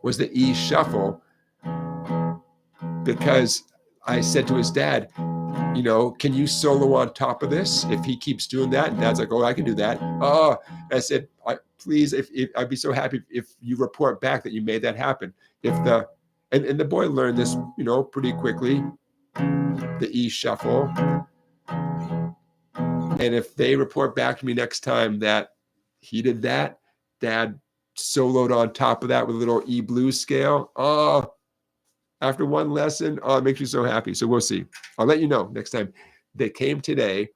was the E shuffle, because I said to his dad, you know, can you solo on top of this if he keeps doing that? And Dad's like, oh, I can do that. Oh, I said, please, if I'd be so happy if you report back that you made that happen. If and the boy learned this, you know, pretty quickly, the E shuffle. And if they report back to me next time that he did that, Dad soloed on top of that with a little E blues scale. Oh, after one lesson, oh, it makes me so happy. So we'll see. I'll let you know next time. They came today.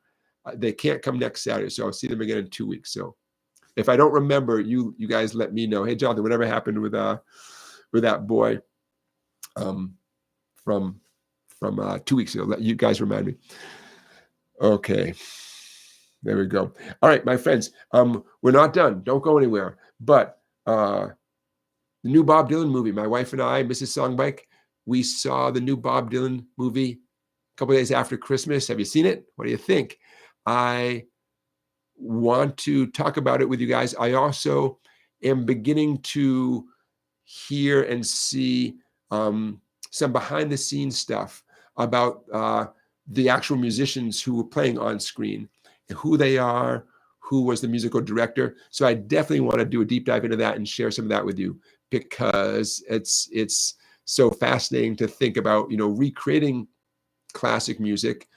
They can't come next Saturday, so I'll see them again in 2 weeks. So if I don't remember, you guys let me know. Hey, Jonathan, whatever happened with that boy from 2 weeks ago? You guys remind me. Okay. There we go. All right, my friends, we're not done. Don't go anywhere. But the new Bob Dylan movie, my wife and I, Mrs. Songbike, we saw the new Bob Dylan movie a couple of days after Christmas. Have you seen it? What do you think? I want to talk about it with you guys. I also am beginning to hear and see some behind the scenes stuff about the actual musicians who were playing on screen, who they are, who was the musical director. So I definitely want to do a deep dive into that and share some of that with you, because it's so fascinating to think about, recreating classic music.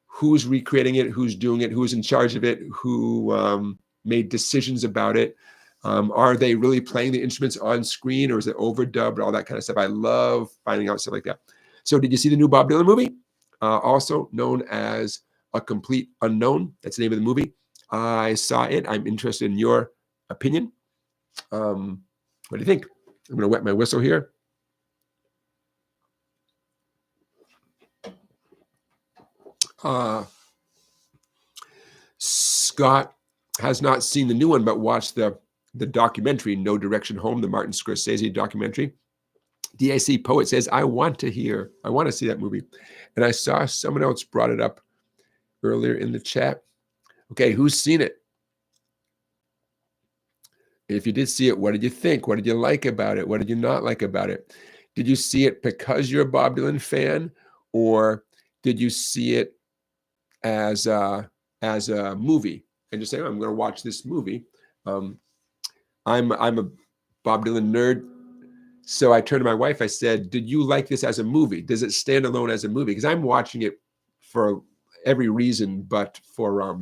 Who's recreating it, who's doing it, who's in charge of it, who made decisions about it. Are they really playing the instruments on screen, or is it overdubbed, all that kind of stuff. I love finding out stuff like that. So did you see the new Bob Dylan movie? Also known as A Complete Unknown. That's the name of the movie. I saw it. I'm interested in your opinion. What do you think? I'm going to wet my whistle here. Scott has not seen the new one, but watched the documentary, No Direction Home, the Martin Scorsese documentary. DAC Poet says, I want to see that movie. And I saw someone else brought it up earlier in the chat. Okay, who's seen it? If you did see it, what did you think? What did you like about it? What did you not like about it? Did you see it because you're a Bob Dylan fan, or did you see it as a movie and just say, oh, I'm going to watch this movie? I'm a Bob Dylan nerd. So I turned to my wife, I said, did you like this as a movie? Does it stand alone as a movie? Because I'm watching it for every reason, but for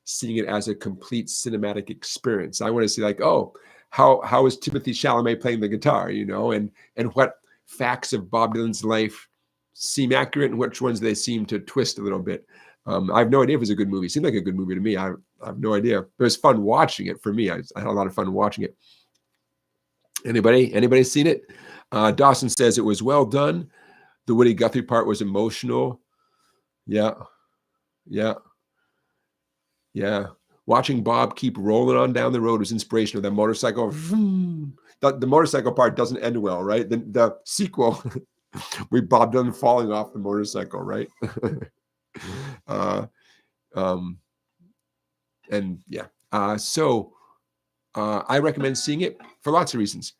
seeing it as a complete cinematic experience. I want to see, like, oh, how is Timothée Chalamet playing the guitar, and what facts of Bob Dylan's life seem accurate and which ones they seem to twist a little bit. I have no idea if it's a good movie. It seemed like a good movie to me. I have no idea. It was fun watching it for me. I had a lot of fun watching it. Anybody seen it? Dawson says it was well done. The Woody Guthrie part was emotional. Yeah. Watching Bob keep rolling on down the road was inspirational. The motorcycle, the motorcycle part doesn't end well, right? The sequel, with Bob Dylan falling off the motorcycle, right? And yeah. So I recommend seeing it for lots of reasons.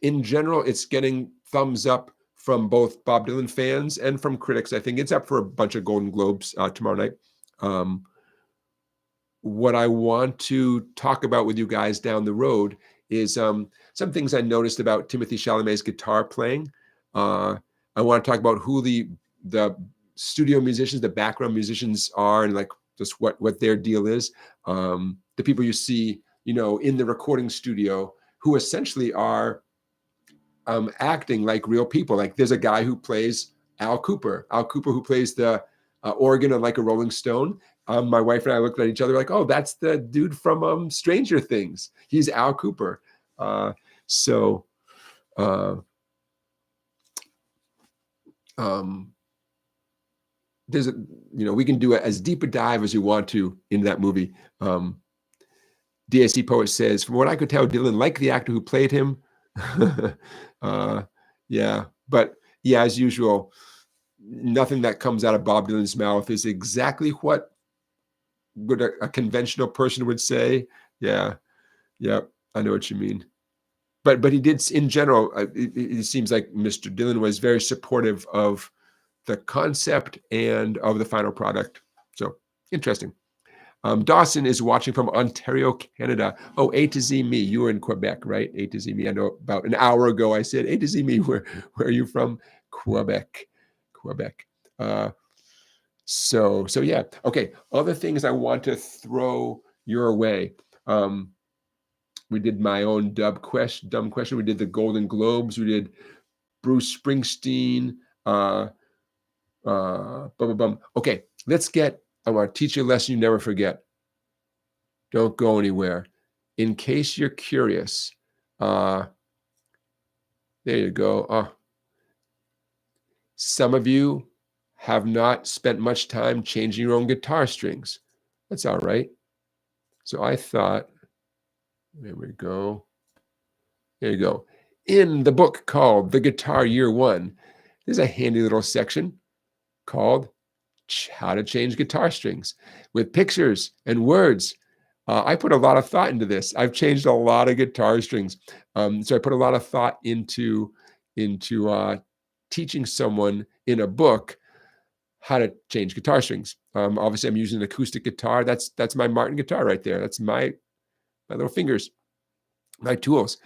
In general, it's getting thumbs up from both Bob Dylan fans and from critics. I think it's up for a bunch of Golden Globes tomorrow night. What I want to talk about with you guys down the road is some things I noticed about Timothée Chalamet's guitar playing. I want to talk about who the studio musicians, the background musicians are, and like just what their deal is. The people you see, in the recording studio, who essentially are acting like real people. Like there's a guy who plays Al Cooper, who plays the organ on Like a Rolling Stone. My wife and I looked at each other like, oh, that's the dude from Stranger Things. He's Al Cooper. There's we can do as deep a dive as you want to into that movie. DAC Poet says, from what I could tell, Dylan liked the actor who played him. Yeah, but yeah, as usual, nothing that comes out of Bob Dylan's mouth is exactly what would a conventional person would say. Yeah, I know what you mean. But he did, in general, it seems like Mr. Dylan was very supportive of the concept and of the final product. So interesting. Dawson is watching from Ontario, Canada. Oh, A to Z me. You were in Quebec, right? A to Z me. I know about an hour ago I said, A to Z me. Where are you from? Quebec. So yeah. Okay. Other things I want to throw your way. We did my own dumb question. We did the Golden Globes. We did Bruce Springsteen. Okay, I want to teach you a lesson you never forget. Don't go anywhere. In case you're curious, there you go. Some of you have not spent much time changing your own guitar strings. That's all right. So I thought, there we go. There you go. In the book called The Guitar Year One, there's a handy little section called How to Change Guitar Strings with pictures and words. I put a lot of thought into this. I've changed a lot of guitar strings. So I put a lot of thought into teaching someone in a book how to change guitar strings. Obviously, I'm using an acoustic guitar. That's my Martin guitar right there. That's my little fingers, my tools.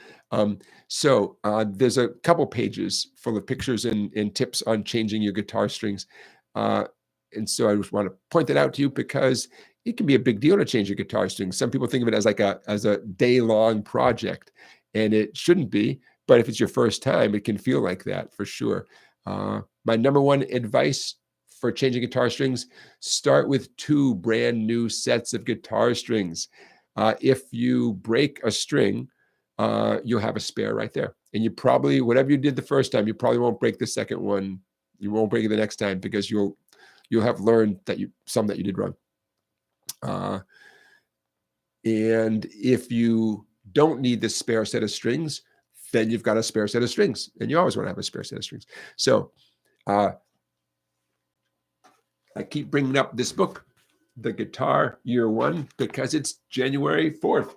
So there's a couple pages full of pictures and tips on changing your guitar strings. And so I just want to point that out to you because it can be a big deal to change your guitar strings. Some people think of it as like a day-long project, and it shouldn't be. But if it's your first time, it can feel like that for sure. My number one advice for changing guitar strings: start with 2 brand new sets of guitar strings. If you break a string, you'll have a spare right there. And you probably, whatever you did the first time, you probably won't break the second one. You won't break it the next time because you'll have learned that some that you did wrong. And if you don't need this spare set of strings, then you've got a spare set of strings, and you always want to have a spare set of strings. So I keep bringing up this book, The Guitar Year One, because it's January 4th.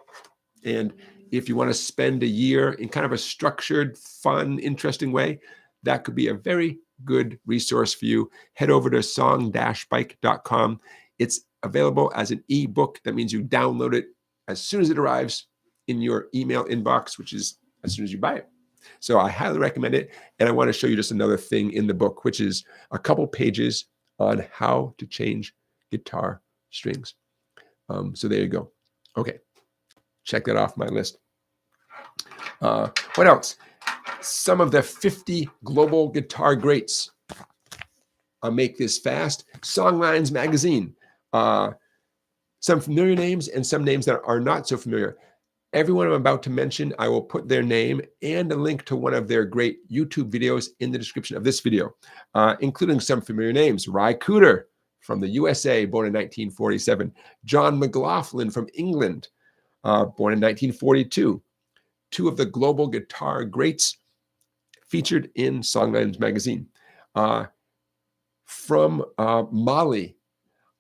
And if you want to spend a year in kind of a structured, fun, interesting way, that could be a very good resource for you. Head over to song-bike.com. It's available as an ebook. That means you download it as soon as it arrives in your email inbox, which is as soon as you buy it. So I highly recommend it. And I want to show you just another thing in the book, which is a couple pages on how to change guitar strings. So there you go. Okay. Check that off my list. What else? Some of the 50 global guitar greats. I'll make this fast. Songlines magazine. Some familiar names and some names that are not so familiar. Everyone I'm about to mention, I will put their name and a link to one of their great YouTube videos in the description of this video, including some familiar names. Ry Cooder from the USA, born in 1947. John McLaughlin from England, born in 1942. 2 of the global guitar greats featured in Songlines magazine. From Mali,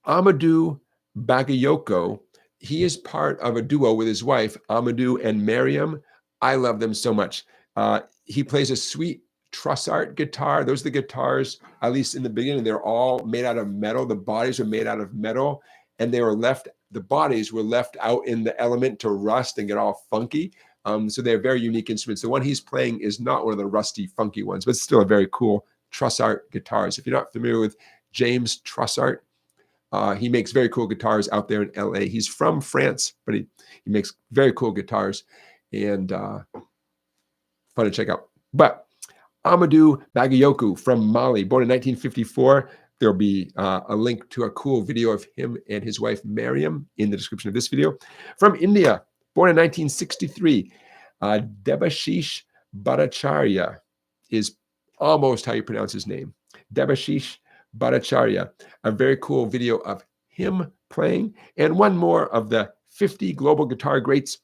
Amadou Bagayoko. He is part of a duo with his wife, Amadou and Mariam. I love them so much. He plays a sweet truss-art guitar. Those are the guitars, at least in the beginning, they're all made out of metal. The bodies are made out of metal, and the bodies were left out in the element to rust and get all funky. So they're very unique instruments. The one he's playing is not one of the rusty, funky ones, but it's still a very cool truss-art guitars. If you're not familiar with James Trussart, he makes very cool guitars out there in LA. He's from France, but he makes very cool guitars and fun to check out. But Amadou Bagayoko from Mali, born in 1954. There'll be a link to a cool video of him and his wife, Mariam, in the description of this video. From India, born in 1963, Debashish Bhattacharya is almost how you pronounce his name. Debashish Bhattacharya, a very cool video of him playing. And one more of the 50 global guitar greats,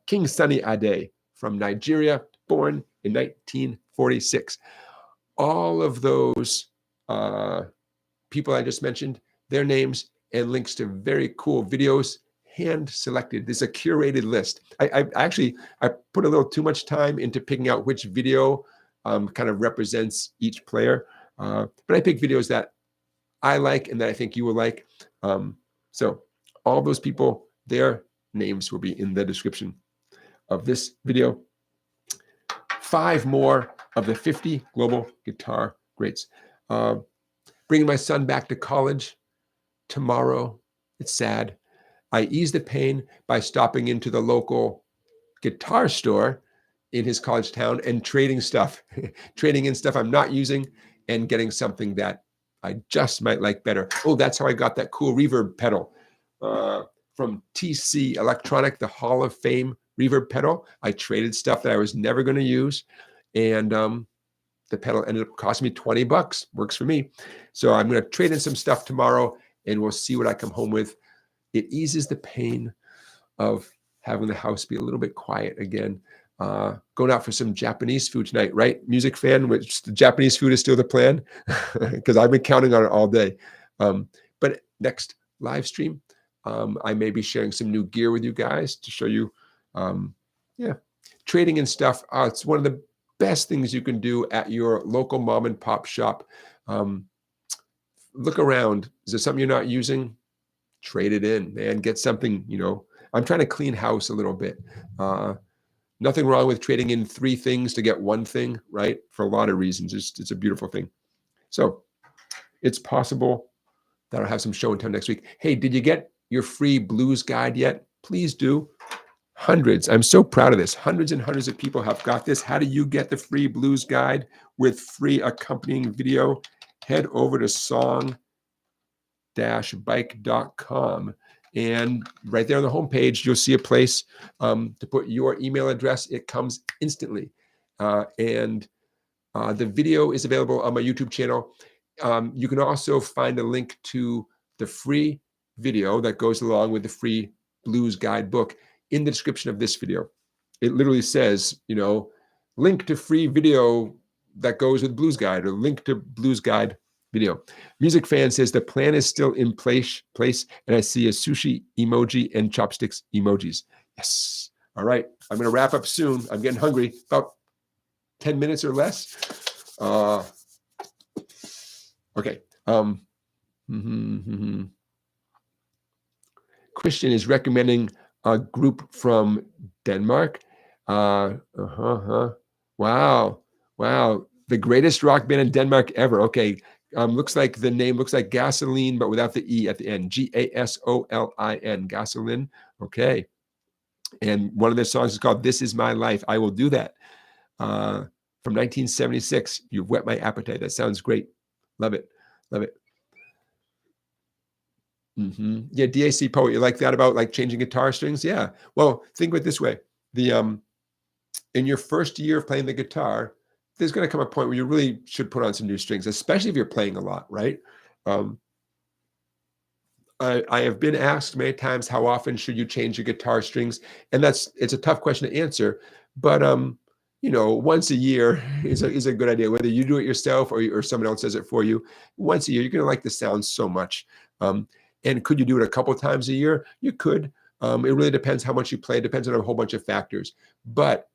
King Sunny Ade from Nigeria, born in 1946. All of those people I just mentioned, their names and links to very cool videos, hand selected. This is a curated list. I put a little too much time into picking out which video kind of represents each player. But I pick videos that I like and that I think you will like. So all those people, their names will be in the description of this video. 5 more of the 50 global guitar greats. Bringing my son back to college tomorrow. It's sad. I ease the pain by stopping into the local guitar store in his college town and trading stuff, trading in stuff I'm not using and getting something that I just might like better. Oh, that's how I got that cool reverb pedal from TC Electronic, the Hall of Fame reverb pedal. I traded stuff that I was never going to use, and the pedal ended up costing me $20. Works for me. So I'm going to trade in some stuff tomorrow, and we'll see what I come home with. It eases the pain of having the house be a little bit quiet again. Going out for some Japanese food tonight, right? Music fan, which the Japanese food is still the plan because I've been counting on it all day. But next live stream, I may be sharing some new gear with you guys to show you, trading in stuff. It's one of the best things you can do at your local mom and pop shop. Look around. Is there something you're not using? Trade it in, man. Get something, I'm trying to clean house a little bit. Nothing wrong with trading in 3 things to get 1 thing, right? For a lot of reasons. It's a beautiful thing. So it's possible that I'll have some show and tell next week. Hey, did you get your free blues guide yet? Please do. Hundreds. I'm so proud of this. Hundreds and hundreds of people have got this. How do you get the free blues guide with free accompanying video? Head over to song-bike.com. And right there on the homepage, you'll see a place to put your email address. It comes instantly. And the video is available on my YouTube channel. You can also find a link to the free video that goes along with the free blues guide book in the description of this video. It literally says, link to free video that goes with blues guide, or link to blues guide video. Music Fan says the plan is still in place, and I see a sushi emoji and chopsticks emojis. Yes. All right. I'm going to wrap up soon. I'm getting hungry. About 10 minutes or less. Okay. Christian is recommending a group from Denmark. Wow. The greatest rock band in Denmark ever. Okay. Looks like the name looks like Gasoline, but without the E at the end. Gasolin. Gasoline. Okay. And one of their songs is called This Is My Life. I Will Do That. From 1976. You've whet my appetite. That sounds great. Love it. Love it. Yeah, DAC Poet, you like that about like changing guitar strings? Yeah. Well, think of it this way. In your first year of playing the guitar, there's going to come a point where you really should put on some new strings, especially if you're playing a lot, right? I have been asked many times, how often should you change your guitar strings? And it's a tough question to answer, but once a year is a good idea. Whether you do it yourself or someone else does it for you, once a year, you're going to like the sound so much. And could you do it a couple times a year? You could. It really depends how much you play. It depends on a whole bunch of factors. But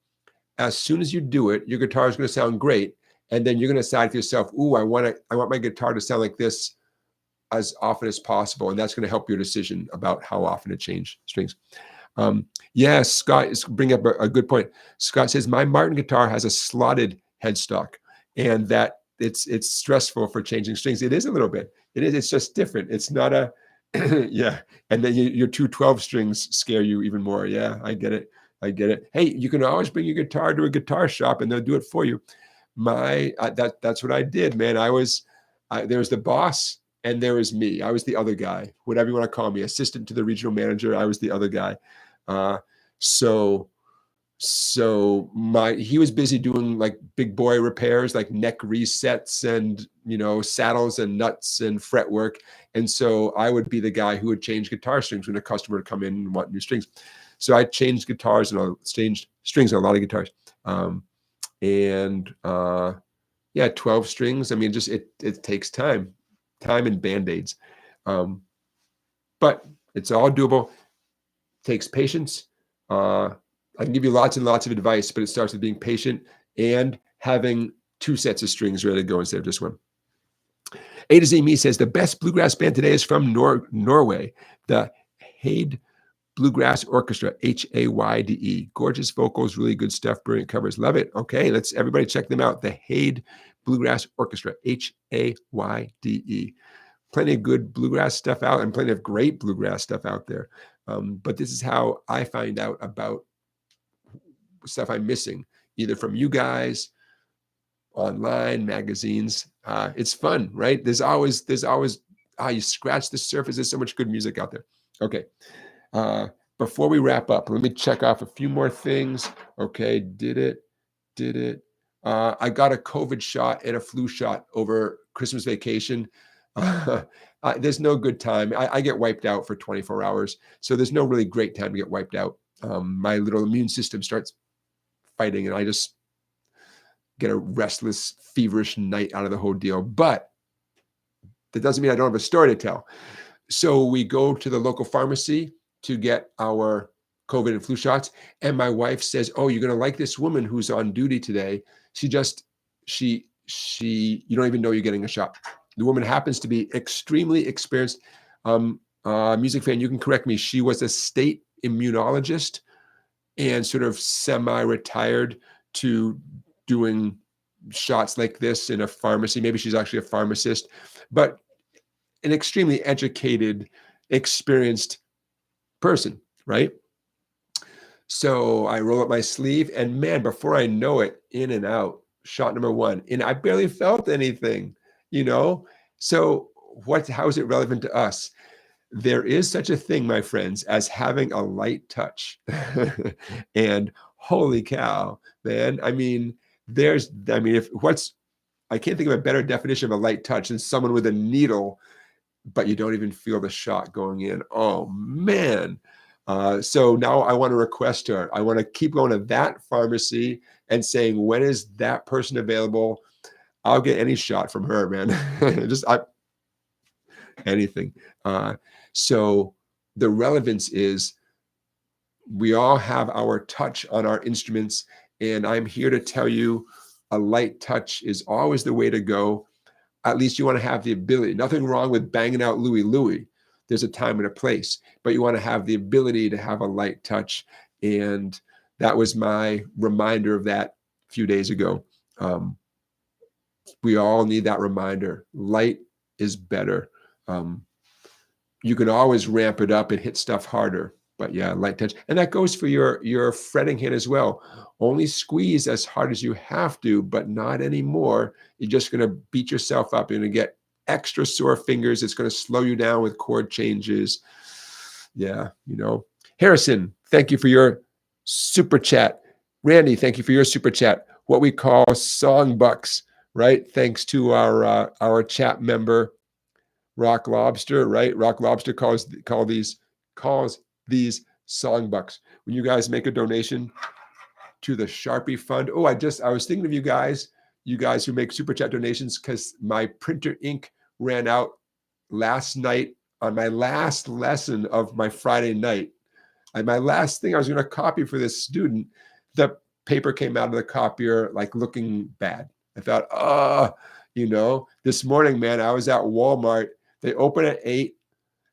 as soon as you do it, your guitar is going to sound great. And then you're going to decide to yourself, ooh, I want my guitar to sound like this as often as possible. And that's going to help your decision about how often to change strings. Yes, Scott is bringing up a good point. Scott says, my Martin guitar has a slotted headstock, and that it's stressful for changing strings. It is a little bit. It is. It's just different. It's not a, yeah. And then your 2 12 strings scare you even more. Yeah, I get it. Hey, you can always bring your guitar to a guitar shop and they'll do it for you. That's what I did, man. There was the boss and there was me. I was the other guy, whatever you want to call me, assistant to the regional manager. I was the other guy. So he was busy doing like big boy repairs, like neck resets and, saddles and nuts and fretwork. And so I would be the guy who would change guitar strings when a customer would come in and want new strings. So I changed guitars and I changed strings on a lot of guitars. 12 strings. I mean, just, it takes time and Band-Aids. But it's all doable. Takes patience. I can give you lots and lots of advice, but it starts with being patient and having 2 sets of strings ready to go instead of just 1. A to Z Me says the best bluegrass band today is from Norway, the Hayde Bluegrass Orchestra, Hayde. Gorgeous vocals, really good stuff, brilliant covers. Love it. Okay, let's everybody check them out. The Hayde Bluegrass Orchestra, Hayde. Plenty of good bluegrass stuff out and plenty of great bluegrass stuff out there. But this is how I find out about stuff I'm missing, either from you guys, online, magazines. It's fun, right? There's always you scratch the surface. There's so much good music out there. Okay. Before we wrap up, let me check off a few more things. Okay. Did it. I got a COVID shot and a flu shot over Christmas vacation. There's no good time. I get wiped out for 24 hours. So there's no really great time to get wiped out. My little immune system starts fighting and I just get a restless, feverish night out of the whole deal. But that doesn't mean I don't have a story to tell. So we go to the local pharmacy to get our COVID and flu shots. And my wife says, oh, you're going to like this woman who's on duty today. She just, you don't even know you're getting a shot. The woman happens to be extremely experienced. Music fan, you can correct me. She was a state immunologist and sort of semi-retired to doing shots like this in a pharmacy. Maybe she's actually a pharmacist, but an extremely educated, experienced person, right? So I roll up my sleeve, and man, before I know it, in and out, shot number one. And I barely felt anything, you know? So how is it relevant to us? There is such a thing, my friends, as having a light touch. And holy cow, man. I mean, I can't think of a better definition of a light touch than someone with a needle, but you don't even feel the shot going in. Oh, man. So now I want to request her. I want to keep going to that pharmacy and saying, when is that person available? I'll get any shot from her, man. Anything. So the relevance is we all have our touch on our instruments, and I'm here to tell you a light touch is always the way to go. At least you want to have the ability. Nothing wrong with banging out Louie Louie. There's a time and a place, but you want to have the ability to have a light touch. And that was my reminder of that a few days ago. We all need that reminder. Light is better. You can always ramp it up and hit stuff harder, but yeah, light touch. And that goes for your fretting hand as well. Only squeeze as hard as you have to, but not anymore. You're just going to beat yourself up. You're going to get extra sore fingers. It's going to slow you down with chord changes. Yeah, Harrison, thank you for your super chat. Randy, thank you for your super chat. What we call song bucks, right? Thanks to our chat member, Rock Lobster, right? Rock Lobster calls these song bucks. When you guys make a donation to the Sharpie Fund. Oh, I was thinking of you guys who make super chat donations, because my printer ink ran out last night on my last lesson of my Friday night. My last thing I was going to copy for this student, the paper came out of the copier like looking bad. I thought, this morning, man, I was at Walmart. They open at 8.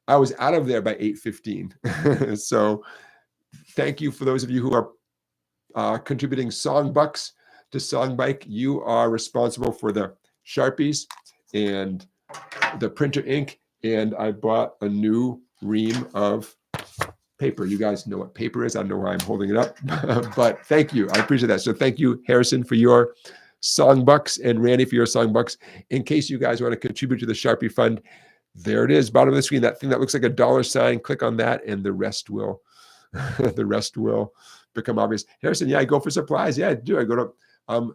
I was out of there by 8:15. So thank you for those of you who are contributing song bucks to SongBike. You are responsible for the Sharpies and the printer ink. And I bought a new ream of paper. You guys know what paper is. I don't know why I'm holding it up, but thank you. I appreciate that. So thank you, Harrison, for your song bucks, and Randy for your song bucks. In case you guys want to contribute to the Sharpie Fund, there it is, bottom of the screen, that thing that looks like a dollar sign. Click on that, and the rest will become obvious. Harrison, yeah, I go for supplies. Yeah, I do. I go to,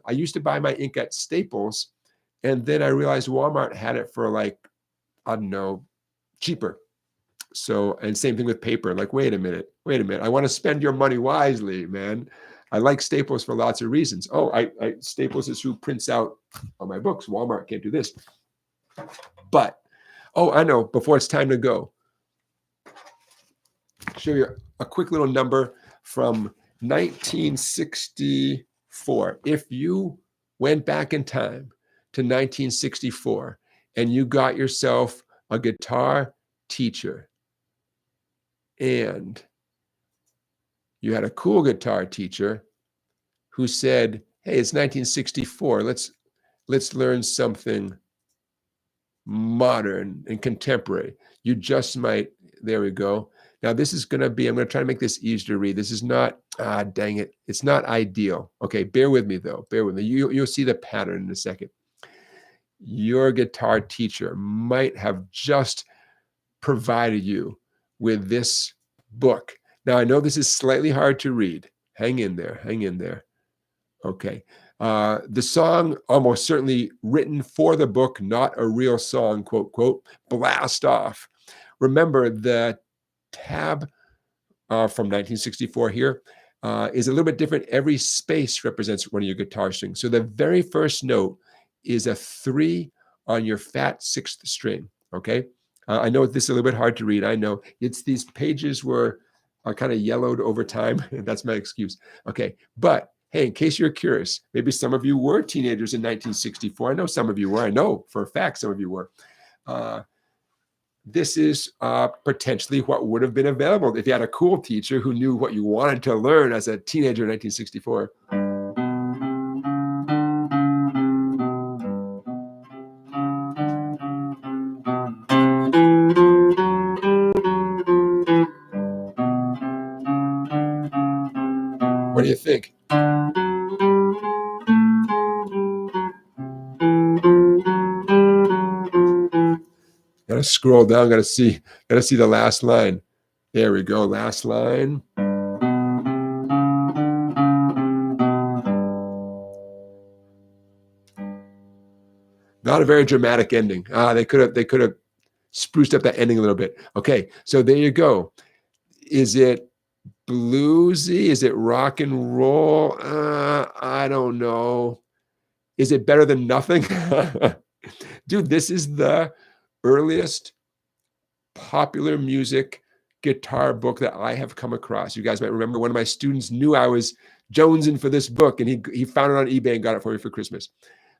I used to buy my ink at Staples, and then I realized Walmart had it for like, I don't know, cheaper. So, and same thing with paper. Like, wait a minute. I want to spend your money wisely, man. I like Staples for lots of reasons. Oh, Staples is who prints out all my books. Walmart can't do this. But, I know, before it's time to go, show you a quick little number from 1964. If you went back in time to 1964 and you got yourself a guitar teacher, and you had a cool guitar teacher who said, hey, it's 1964. Let's learn something modern and contemporary. You just might, there we go. Now this is going to be, I'm going to try to make this easier to read. This is not, dang it. It's not ideal. Okay, bear with me though. Bear with me. You'll see the pattern in a second. Your guitar teacher might have just provided you with this book. Now I know this is slightly hard to read. Hang in there. Okay. The song, almost certainly written for the book, not a real song, quote, quote, Blast Off. Remember, the tab from 1964 here is a little bit different. Every space represents one of your guitar strings. So the very first note is a 3 on your fat 6th string, okay? I know this is a little bit hard to read. I know. These pages are kind of yellowed over time. That's my excuse. Okay, but Hey, in case you're curious, maybe some of you were teenagers in 1964. I know some of you were. I know for a fact some of you were. This is potentially what would have been available if you had a cool teacher who knew what you wanted to learn as a teenager in 1964. What do you think? Gotta scroll down, gotta see the last line. There we go, last line. Not a very dramatic ending. They could have spruced up that ending a little bit. Okay, so there you go. Is it bluesy? Is it rock and roll? I don't know. Is it better than nothing? Dude, this is the earliest popular music guitar book that I have come across. You guys might remember one of my students knew I was jonesing for this book, and he found it on eBay and got it for me for Christmas.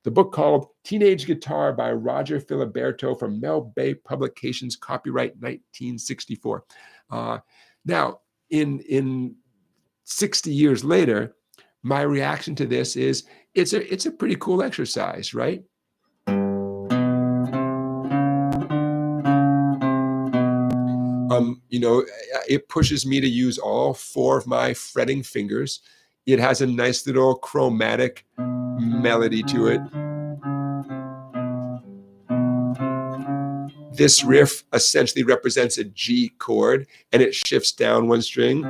The book called Teenage Guitar by Roger Filiberto from Mel Bay Publications, copyright 1964. Now, in 60 years later, my reaction to this is it's a pretty cool exercise, right? It pushes me to use all 4 of my fretting fingers. It has a nice little chromatic melody to it. This riff essentially represents a G chord, and it shifts down 1 string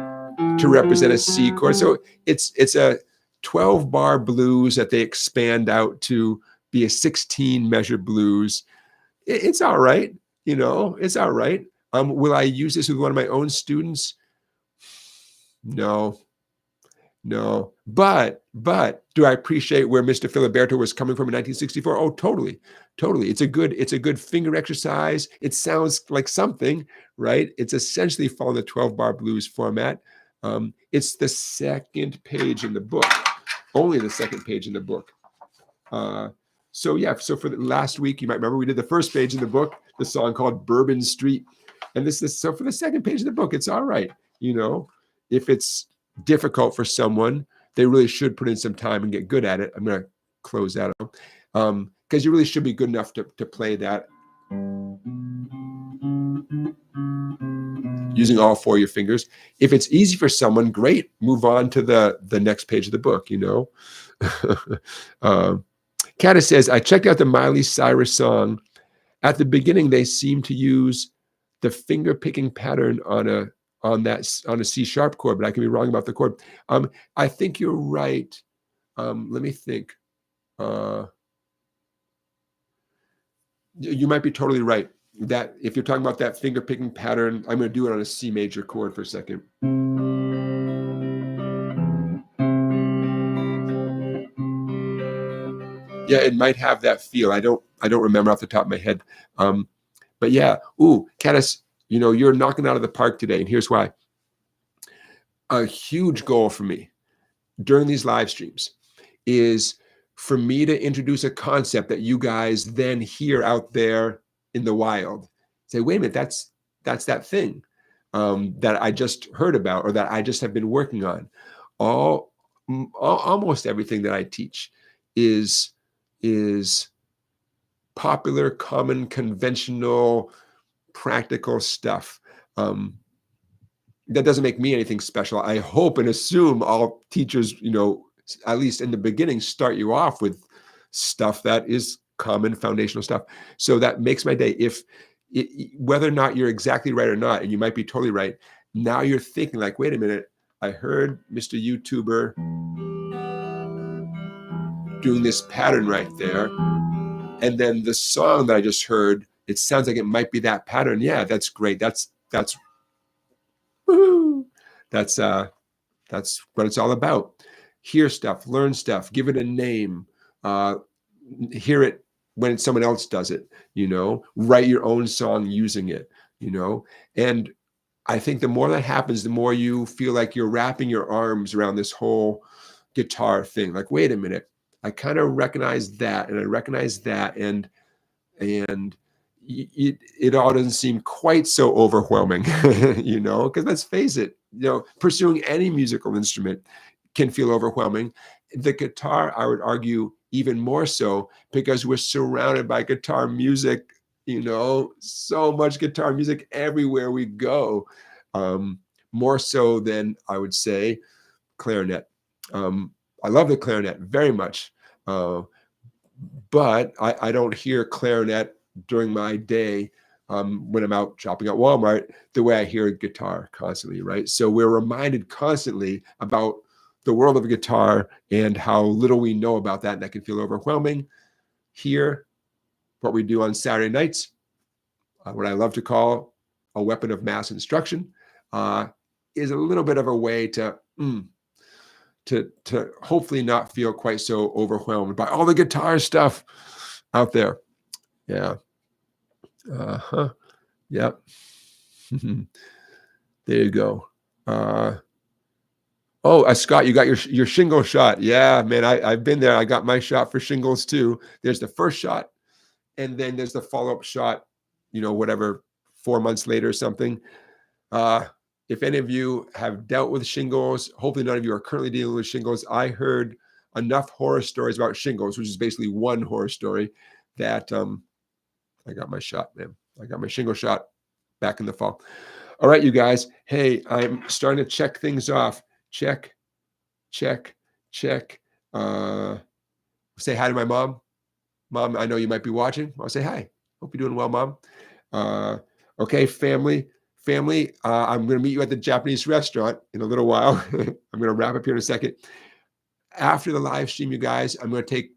to represent a C chord. So it's a 12-bar blues that they expand out to be a 16-measure blues. It's all right, it's all right. Will I use this with one of my own students? No. But do I appreciate where Mr. Filiberto was coming from in 1964? Oh, totally. It's a good finger exercise. It sounds like something, right? It's essentially following the 12-bar blues format. It's the second page in the book, only the second page in the book. So for the last week, you might remember we did the first page in the book, the song called Bourbon Street. And so for the second page of the book, it's all right. If it's difficult for someone, they really should put in some time and get good at it. I'm going to close that up because you really should be good enough to play that using all 4 of your fingers. If it's easy for someone, great. Move on to the next page of the book, Kata says, I checked out the Miley Cyrus song. At the beginning, they seem to use the finger picking pattern on a C sharp chord, but I can be wrong about the chord. I think you're right. Let me think. You might be totally right. That if you're talking about that finger picking pattern, I'm going to do it on a C major chord for a second. Yeah, it might have that feel. I don't remember off the top of my head. But yeah, Caddis, you're knocking out of the park today, and here's why. A huge goal for me during these live streams is for me to introduce a concept that you guys then hear out there in the wild. Say, wait a minute, that's that thing that I just heard about or that I just have been working on. Almost everything that I teach is popular, common, conventional, practical stuff. That doesn't make me anything special. I hope and assume all teachers, at least in the beginning, start you off with stuff that is common foundational stuff. So that makes my day. Whether or not you're exactly right or not, and you might be totally right, now you're thinking like, wait a minute, I heard Mr. YouTuber doing this pattern right there. And then the song that I just heard, it sounds like it might be that pattern. Yeah, that's great. That's woo-hoo. That's what it's all about. Hear stuff, learn stuff, give it a name, hear it when someone else does it, write your own song using it, and I think the more that happens, the more you feel like you're wrapping your arms around this whole guitar thing. Like, wait a minute, I kind of recognize that, and I recognize that, and it all doesn't seem quite so overwhelming, you know, because let's face it, you know, pursuing any musical instrument can feel overwhelming. The guitar, I would argue, even more so, because we're surrounded by guitar music, you know, so much guitar music everywhere we go, more so than, I would say, clarinet. I love the clarinet very much, but I don't hear clarinet during my day when I'm out shopping at Walmart the way I hear guitar constantly, right? So we're reminded constantly about the world of guitar and how little we know about that, and that can feel overwhelming. Here, what we do on Saturday nights, what I love to call a weapon of mass instruction, is a little bit of a way to hopefully not feel quite so overwhelmed by all the guitar stuff out there. Yeah. Yep. There you go. Scott, you got your shingle shot. Yeah, man, I've been there. I got my shot for shingles too. There's the first shot, and then there's the follow-up shot, you know, whatever, 4 months later or something. If any of you have dealt with shingles, hopefully none of you are currently dealing with shingles. I heard enough horror stories about shingles, which is basically one horror story, that I got my shot, man. I got my shingle shot back in the fall. All right, you guys. Hey, I'm starting to check things off. Check. Say hi to my mom. Mom, I know you might be watching. I'll say hi. Hope you're doing well, Mom. Okay, family. I'm going to meet you at the Japanese restaurant in a little while. I'm going to wrap up here in a second. After the live stream, you guys, I'm going to take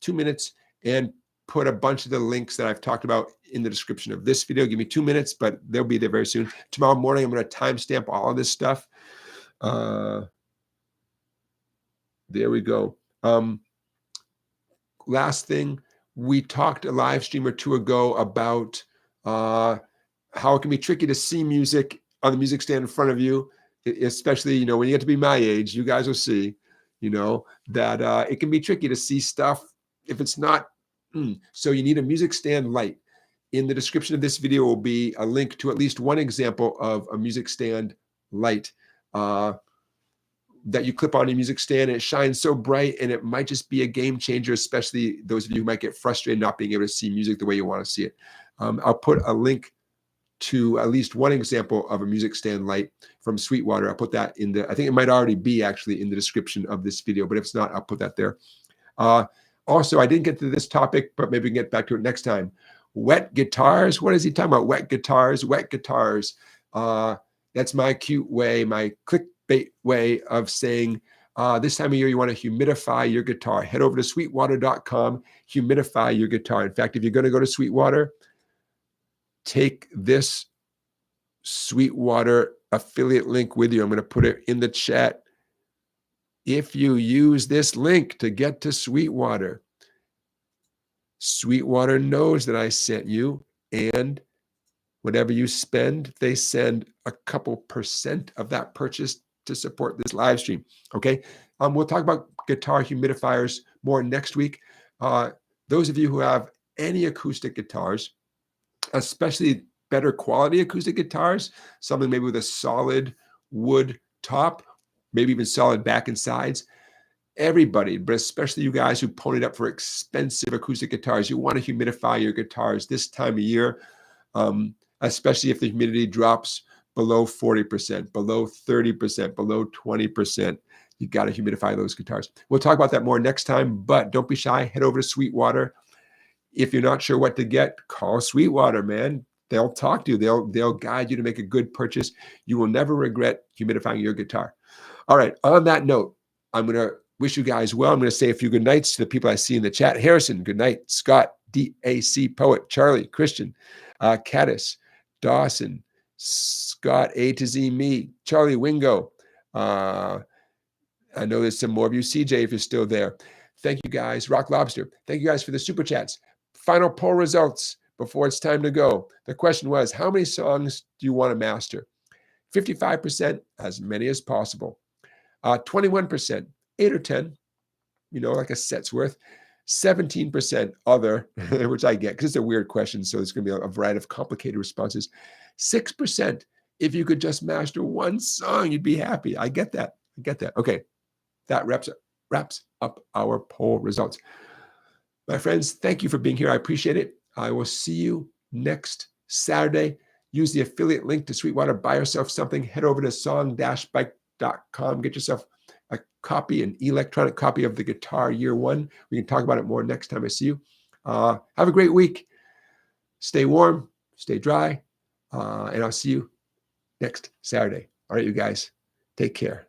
2 minutes and put a bunch of the links that I've talked about in the description of this video. Give me 2 minutes, but they'll be there very soon. Tomorrow morning, I'm going to timestamp all of this stuff. There we go. Last thing, we talked a live stream or two ago about how it can be tricky to see music on the music stand in front of you, especially, you know, when you get to be my age. You guys will see, you know, that it can be tricky to see stuff if it's not. So you need a music stand light. In the description of this video will be a link to at least one example of a music stand light that you clip on your music stand, and it shines so bright, and it might just be a game changer, especially those of you who might get frustrated not being able to see music the way you want to see it. I'll put a link to at least one example of a music stand light from Sweetwater. I'll put that in the, I think it might already be actually in the description of this video, but if it's not, I'll put that there. Also, I didn't get to this topic, but maybe we can get back to it next time. Wet guitars. What is he talking about? Wet guitars. That's my cute way, my clickbait way of saying this time of year you want to humidify your guitar. Head over to sweetwater.com, humidify your guitar. In fact, if you're going to go to Sweetwater, take this Sweetwater affiliate link with you. I'm going to put it in the chat. If you use this link to get to Sweetwater, Sweetwater knows that I sent you, and whatever you spend, they send a couple % of that purchase to support this live stream. Okay. We'll talk about guitar humidifiers more next week. Those of you who have any acoustic guitars, especially better quality acoustic guitars, something maybe with a solid wood top, maybe even solid back and sides, everybody, but especially you guys who ponied up for expensive acoustic guitars, you want to humidify your guitars this time of year, especially if the humidity drops below 40%, below 30%, below 20%. You got to humidify those guitars. We'll talk about that more next time, but don't be shy. Head over to Sweetwater. If you're not sure what to get, call Sweetwater, man. They'll talk to you. They'll guide you to make a good purchase. You will never regret humidifying your guitar. All right. On that note, I'm going to wish you guys well. I'm going to say a few good nights to the people I see in the chat. Harrison, good night. Scott, DAC Poet, Charlie, Christian, Caddis, Dawson, Scott A to Z Me, Charlie Wingo. I know there's some more of you. CJ, if you're still there. Thank you guys. Rock Lobster. Thank you guys for the super chats. Final poll results before it's time to go. The question was, how many songs do you want to master? 55%, as many as possible. 21%, 8 or 10, like a set's worth. 17% other, which I get because it's a weird question. So there's going to be a variety of complicated responses. 6%, if you could just master one song, you'd be happy. I get that. Okay, that wraps up our poll results. My friends, thank you for being here. I appreciate it. I will see you next Saturday. Use the affiliate link to Sweetwater. Buy yourself something. Head over to song-bike.com. Get yourself a copy, an electronic copy of the Guitar Year One. We can talk about it more next time I see you. Have a great week. Stay warm, stay dry, and I'll see you next Saturday. All right, you guys, take care.